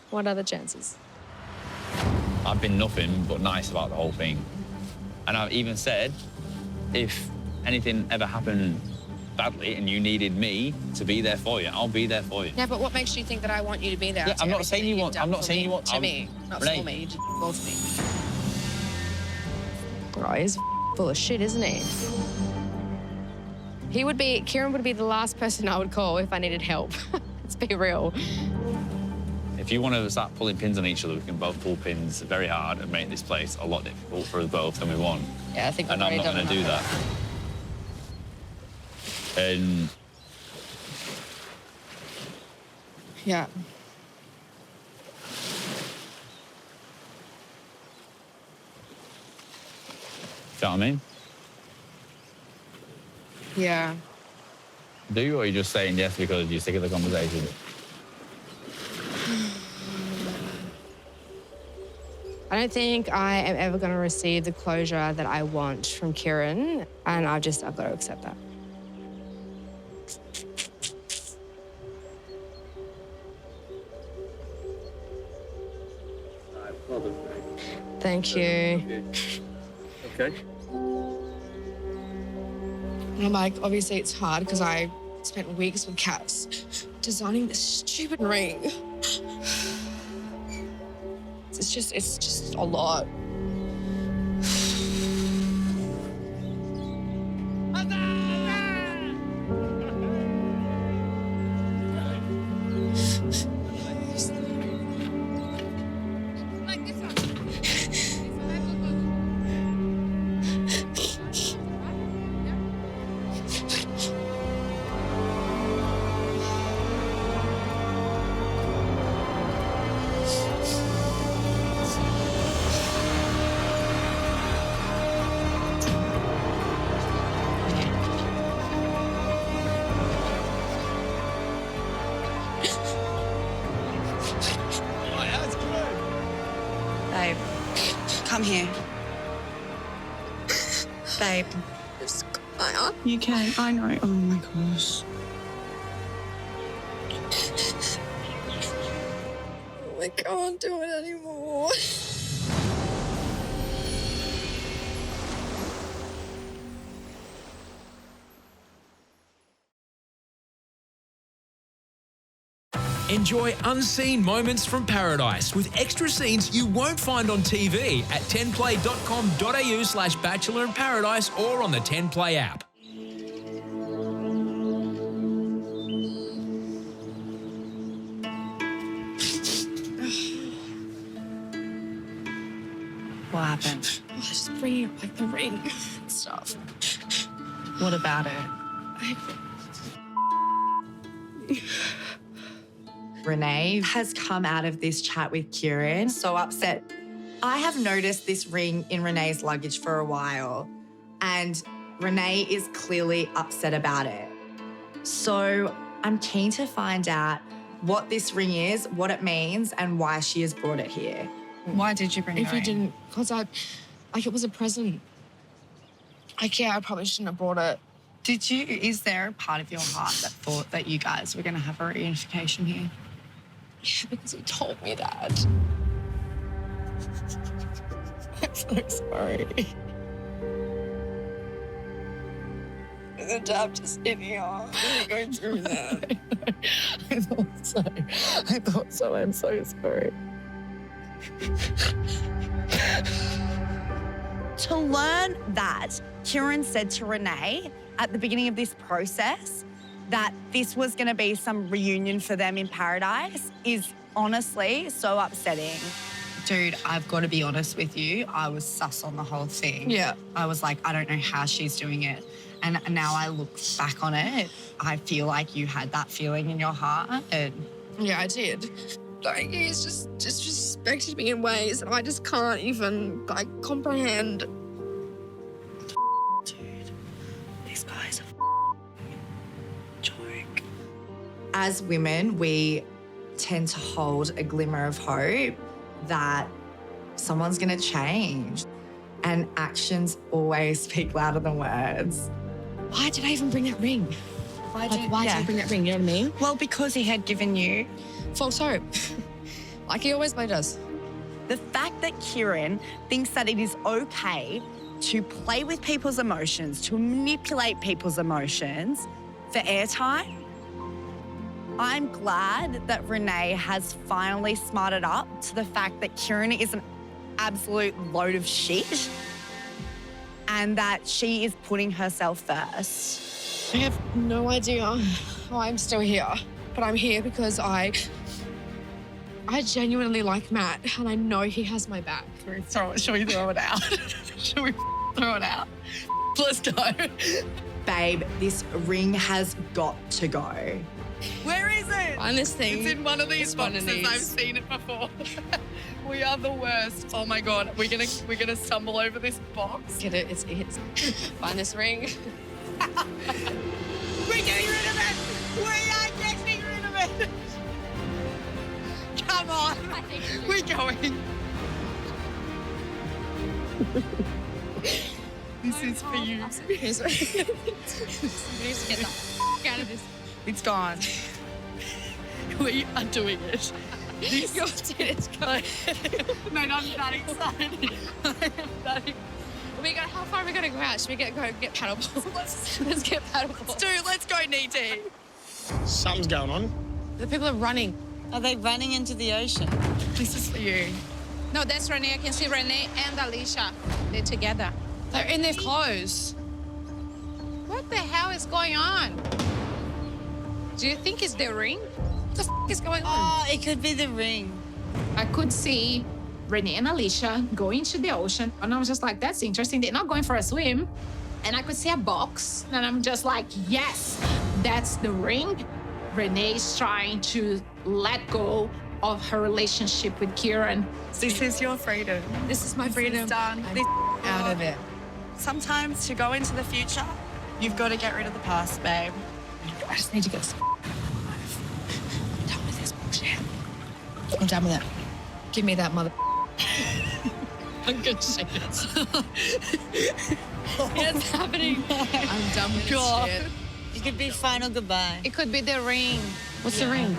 What other chances? I've been nothing but nice about the whole thing. And I've even said, if anything ever happened badly and you needed me to be there for you, I'll be there for you. Yeah, but what makes you think that I want you to be there? Yeah, I'm not saying you want. I'm not saying you want. To me, not Renee. for me. You just both me. Oh, he's full of shit, isn't he? Kieran would be the last person I would call if I needed help. Let's be real. If you want to start pulling pins on each other, we can both pull pins very hard and make this place a lot difficult for us both than we want. Yeah, I think and I'm not going to do that. And yeah. You know what I mean? Yeah. Do you, or are you just saying yes because you're sick of the conversation? I don't think I am ever going to receive the closure that I want from Kieran, and I've got to accept that. Thank you. Okay. And I'm like, obviously it's hard because I spent weeks with Cass designing this stupid ring. It's just a lot. Babe, come here. Babe. You can, I know. Oh my gosh. I can't do it anymore. Enjoy unseen moments from paradise with extra scenes you won't find on TV at 10play.com.au/Bachelor in Paradise or on the 10play app. What happened? Oh, just bringing up like the ring and stuff. What about it? Renee has come out of this chat with Kieran so upset. I have noticed this ring in Renee's luggage for a while, and Renee is clearly upset about it. So I'm keen to find out what this ring is, what it means, and why she has brought it here. Why did you bring it? If you didn't, because it was a present. I probably shouldn't have brought it. Is there a part of your heart that thought that you guys were going to have a reunification here? Yeah, because he told me that. I'm so sorry. The dad just hit me off. Going through that. I thought so. I'm so sorry. To learn that, Kieran said to Renee at the beginning of this process that this was going to be some reunion for them in paradise is honestly so upsetting. Dude, I've got to be honest with you. I was sus on the whole thing. Yeah. I was like, I don't know how she's doing it. And now I look back on it, I feel like you had that feeling in your heart. And yeah, I did. Like, he's just disrespected me in ways that I just can't even, like, comprehend. Dude, these guys are joke. As women, we tend to hold a glimmer of hope that someone's going to change. And actions always speak louder than words. Why did I even bring that ring? Why did I bring that ring? You know what I mean? Well, because he had given you false hope. Like he always does. The fact that Kieran thinks that it is okay to play with people's emotions, to manipulate people's emotions for airtime, I'm glad that Renee has finally smarted up to the fact that Kieran is an absolute load of shit and that she is putting herself first. I have no idea how I'm still here, but I'm here because I genuinely like Matt and I know he has my back. Shall we throw it out? Shall we throw it out? Let's go. Babe, this ring has got to go. Where is it? Find this thing. It's in one of these boxes. I've seen it before. We are the worst. Oh my God. We're gonna stumble over this box. Get it? It's find this ring. We're getting rid of it. We are getting rid of it. Come on. We're going. This is for you. Here's get the out of this. It's gone. We are doing it. You're dead. It's gone. No, I'm that excited. How far are we going to go out? Should we get paddleboard? Let's get paddleboard. Let's go, knee deep. Something's going on. The people are running. Are they running into the ocean? This is for you. No, that's Renee. I can see Renee and Alicia. They're together. They're in their clothes. What the hell is going on? Do you think it's the ring? What the f is going on? Oh, it could be the ring. I could see Renee and Alicia going to the ocean, and I was just like, that's interesting. They're not going for a swim. And I could see a box, and I'm just like, yes, that's the ring. Renee's trying to let go of her relationship with Kieran. This is your freedom. This is my freedom. Done. I'm out of it. Sometimes to go into the future, you've got to get rid of the past, babe. I just need to get I'm done with this bullshit. I'm done with it. Give me that mother. I'm good shit. It's happening. I'm done with this shit. It could be final goodbye. It could be the ring. What's the ring?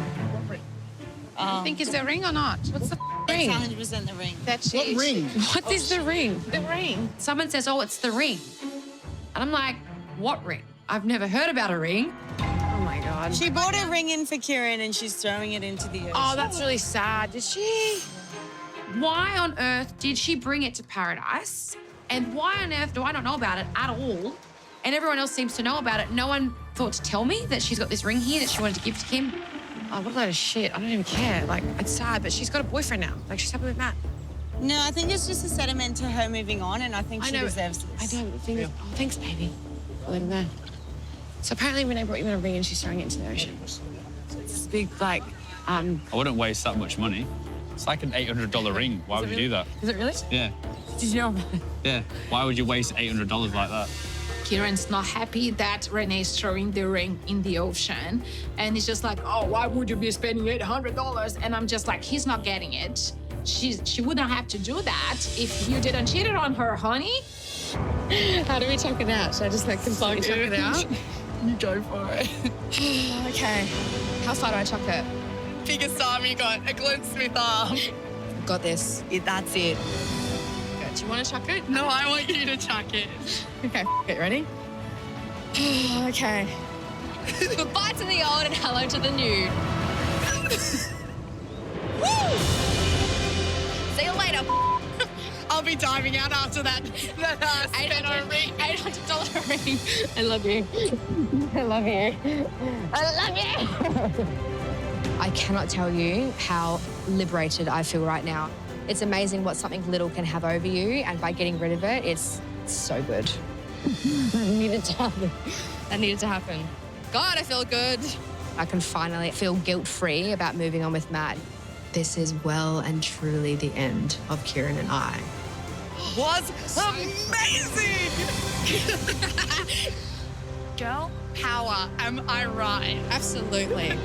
You think it's the ring or not? What's the ring? It's 100% the ring. That's What it. ring? What is the ring? The ring. Someone says, oh, it's the ring. And I'm like, what ring? I've never heard about a ring. Oh my God. She bought a ring in for Kieran and she's throwing it into the ocean. Oh, that's really sad. Did she? Why on earth did she bring it to paradise? And why on earth do I not know about it at all? And everyone else seems to know about it. No one thought to tell me that she's got this ring here that she wanted to give to Kim. Oh, what a load of shit. I don't even care. Like, it's sad, but she's got a boyfriend now. Like, she's happy with Matt. No, I think it's just a sediment to her moving on, and I think she deserves this. I don't think... Oh, thanks, baby. I'll let him know. So apparently Renee brought you in a ring and she's throwing it into the ocean. It's big, like, I wouldn't waste that much money. It's like an $800 ring. Why would you do that? Is it really? Yeah. Did you know about it? Yeah. Why would you waste $800 like that? Kieran's not happy that Renee's throwing the ring in the ocean. And he's just like, oh, why would you be spending $800? And I'm just like, he's not getting it. She wouldn't have to do that if you didn't cheat on her, honey. How do we chuck it out? Should I just like completely chuck it out? You go for it. Okay. How far do I chuck it? Biggest arm you got, a Glenn Smith arm. Got this. That's it. Okay, do you want to chuck it? No, I want you to chuck it. Okay, get ready? Okay. Goodbye to the old and hello to the new. Woo! See you later. I'll be diving out after that. $800 ring. I love you. I love you. I love you. I cannot tell you how liberated I feel right now. It's amazing what something little can have over you, and by getting rid of it, it's so good. That needed to happen. That needed to happen. God, I feel good. I can finally feel guilt-free about moving on with Matt. This is well and truly the end of Kieran and I. Was amazing! Girl power, am I right? Absolutely.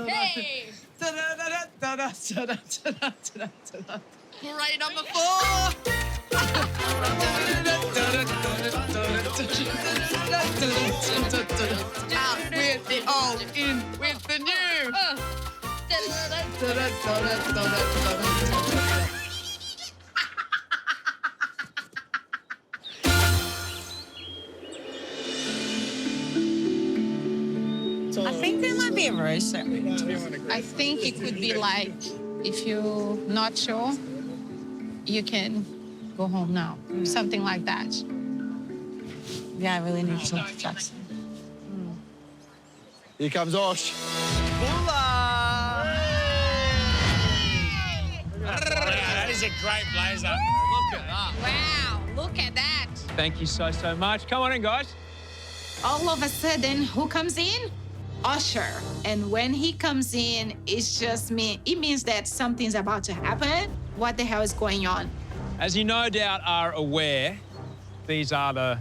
Hey! Great number 4! Out with the old, in with the new. I think there might be a rose ceremony. I think it could be like, if you're not sure, you can go home now. Something like that. Yeah, I really need to talk to Jackson. Here comes Osh. Wow, that is a great blazer. Look at that. Wow, look at that. Thank you so much. Come on in, guys. All of a sudden, who comes in? Osher. And when he comes in, it means that something's about to happen. What the hell is going on? As you no doubt are aware, these are the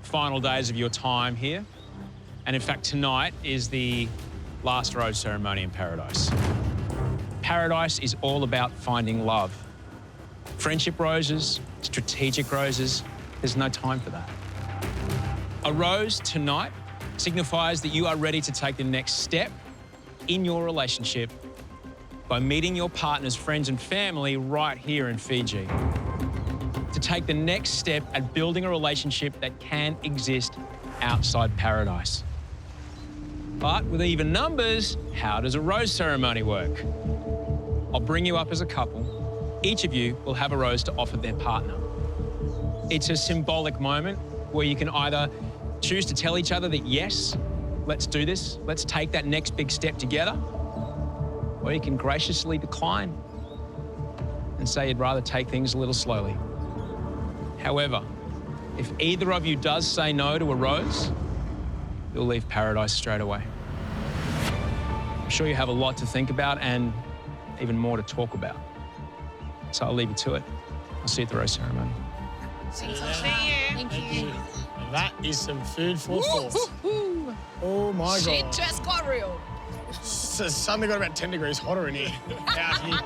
final days of your time here. And in fact, tonight is the last rose ceremony in Paradise. Paradise is all about finding love. Friendship roses, strategic roses, there's no time for that. A rose tonight signifies that you are ready to take the next step in your relationship by meeting your partner's friends and family right here in Fiji. To take the next step at building a relationship that can exist outside Paradise. But with even numbers, how does a rose ceremony work? I'll bring you up as a couple. Each of you will have a rose to offer their partner. It's a symbolic moment where you can either choose to tell each other that, yes, let's do this, let's take that next big step together, or you can graciously decline and say you'd rather take things a little slowly. However, if either of you does say no to a rose, you'll leave Paradise straight away. I'm sure you have a lot to think about and even more to talk about. So I'll leave you to it. I'll see you at the rose ceremony. See you. Thank you. That is some food for thought. Oh my God. Shit just got real. So suddenly got about 10 degrees hotter in here. Out here.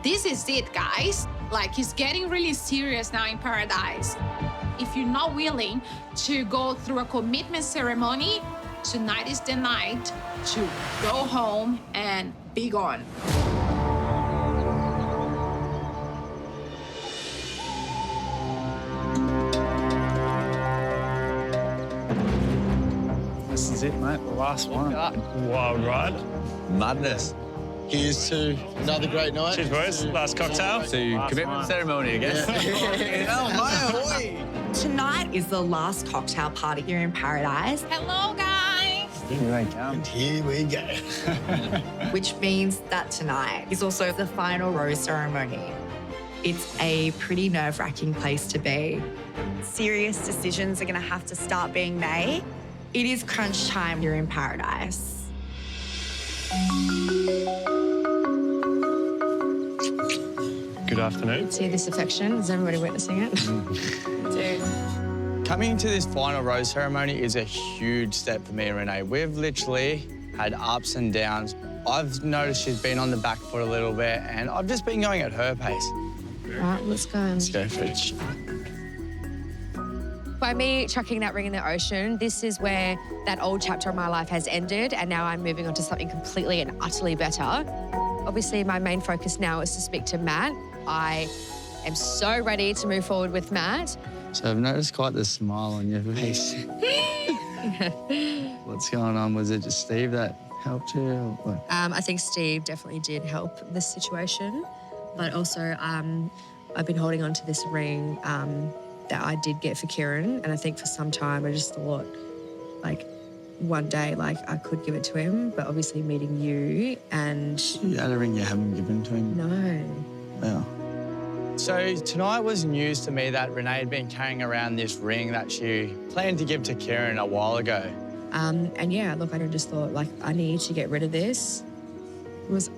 This is it, guys. Like, it's getting really serious now in Paradise. If you're not willing to go through a commitment ceremony, tonight is the night to go home and be gone. This is it, mate. The last one. Wild ride. Madness. Here's to another great night. Cheers, boys. Last cocktail. To commitment ceremony, I guess. Tonight is the last cocktail party here in Paradise. Hello, guys. Here they come. And here we go. Which means that tonight is also the final rose ceremony. It's a pretty nerve-wracking place to be. Serious decisions are going to have to start being made. It is crunch time. You're in paradise. Good afternoon. See this affection? Is everybody witnessing it? Dude. Coming to this final rose ceremony is a huge step for me and Renee. We've literally had ups and downs. I've noticed she's been on the back foot a little bit, and I've just been going at her pace. All right, let's go. Let's go for it. By me chucking that ring in the ocean, this is where that old chapter of my life has ended, and now I'm moving on to something completely and utterly better. Obviously, my main focus now is to speak to Matt. I am so ready to move forward with Matt. So I've noticed quite the smile on your face. What's going on? Was it just Steve that helped you? Or what? I think Steve definitely did help this situation, but also I've been holding on to this ring that I did get for Kieran, and I think for some time I just thought, like, one day, like, I could give it to him, but obviously meeting you and... You had a ring you haven't given to him? No. Well. So tonight was news to me that Renee had been carrying around this ring that she planned to give to Kieran a while ago. And yeah, look, I just thought, like, I need to get rid of this. It was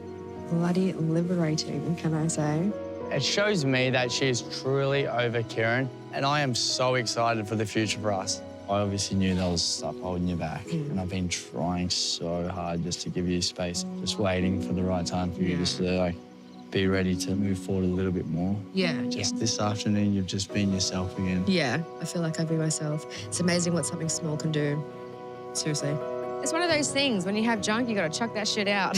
bloody liberating, can I say? It shows me that she is truly over Kieran, and I am so excited for the future for us. I obviously knew there was stuff holding you back, and I've been trying so hard just to give you space, just waiting for the right time for you just to, like, be ready to move forward a little bit more. Yeah. Just this afternoon, you've just been yourself again. Yeah, I feel like I've been myself. It's amazing what something small can do. Seriously. It's one of those things, when you have junk, you gotta chuck that shit out.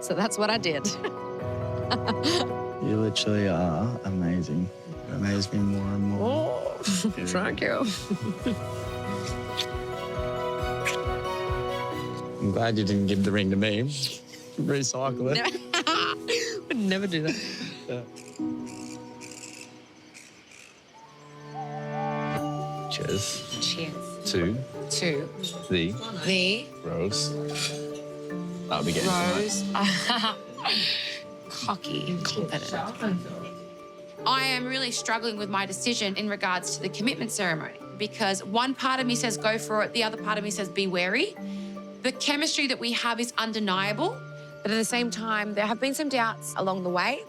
So that's what I did. You literally are amazing. You amaze me more and more. Oh, thank you. I'm glad you didn't give the ring to me. Recycle it. Would never do that. Yeah. Cheers. Cheers. To the rose. That'll be getting Rose. Cocky. I am really struggling with my decision in regards to the commitment ceremony because one part of me says go for it, the other part of me says be wary. The chemistry that we have is undeniable, but at the same time, there have been some doubts along the way.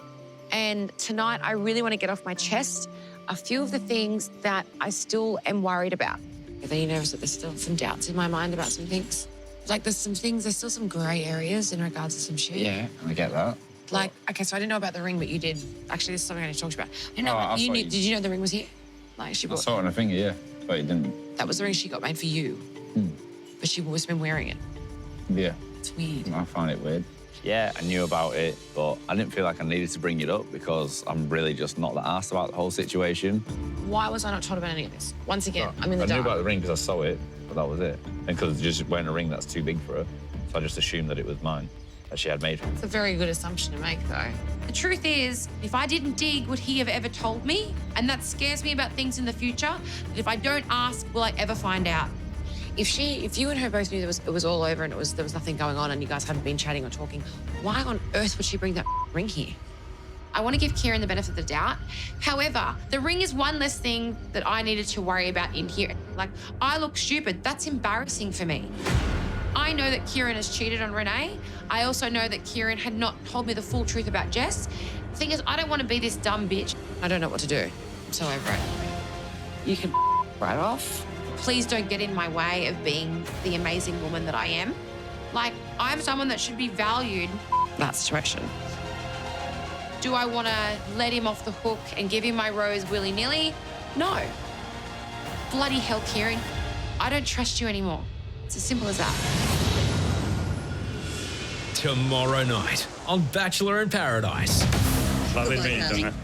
And tonight, I really want to get off my chest a few of the things that I still am worried about. Are you nervous that there's still some doubts in my mind about some things? Like there's still some grey areas in regards to some shit. Yeah, I get that. Like, okay, so I didn't know about the ring, but you did. Actually, this is something I need to talk to you about. I didn't know Oh, about, I thought you- did you know the ring was here? Like, she I bought. saw it on her finger, yeah, but you didn't. That was the ring she got made for you. But she's always been wearing it. Yeah. It's weird. I find it weird. Yeah, I knew about it, but I didn't feel like I needed to bring it up because I'm really just not that arsed about the whole situation. Why was I not told about any of this? Once again, I'm in the I dark. knew about the ring because I saw it, but that was it. And because just wearing a ring that's too big for her, so I just assumed that it was mine, that she had made. It's a very good assumption to make, though. The truth is, if I didn't dig, would he have ever told me? And that scares me about things in the future. That if I don't ask, will I ever find out? If you and her both knew it was all over and there was nothing going on and you guys hadn't been chatting or talking, why on earth would she bring that ring here? I want to give Kieran the benefit of the doubt. However, the ring is one less thing that I needed to worry about in here. Like, I look stupid. That's embarrassing for me. I know that Kieran has cheated on Renee. I also know that Kieran had not told me the full truth about Jess. The thing is, I don't want to be this dumb bitch. I don't know what to do. I'm so over it. You can right off. Please don't get in my way of being the amazing woman that I am. Like, I'm someone that should be valued in that situation. Do I want to let him off the hook and give him my rose willy-nilly? No. Bloody hell, Kieran. I don't trust you anymore. It's as simple as that. Tomorrow night on Bachelor in Paradise. Lovely being done.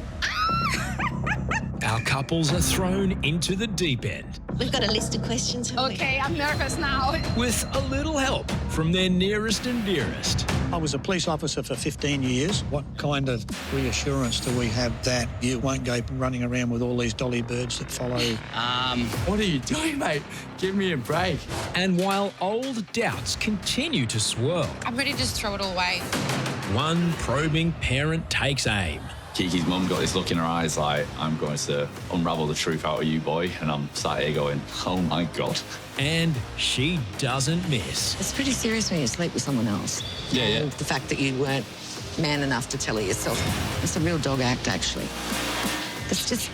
Our couples are thrown into the deep end We've got a list of questions. Okay, I'm nervous now. with a little help from their nearest and dearest. I was a police officer for 15 years. What kind of reassurance do we have that you won't go running around with all these dolly birds that follow? What are you doing, mate? Give me a break. And while old doubts continue to swirl, I'm ready to just throw it all away. one probing parent takes aim. Kiki's mum got this look in her eyes like, I'm going to unravel the truth out of you, boy. And I'm sat here going, oh my God. And she doesn't miss. It's pretty serious when you sleep with someone else. And the fact that you weren't man enough to tell it yourself. It's a real dog act, actually. It's just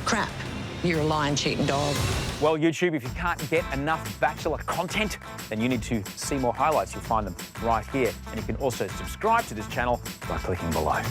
crap. You're a lying, cheating dog. Well, YouTube, if you can't get enough Bachelor content, then you need to see more highlights. You'll find them right here. And you can also subscribe to this channel by clicking below.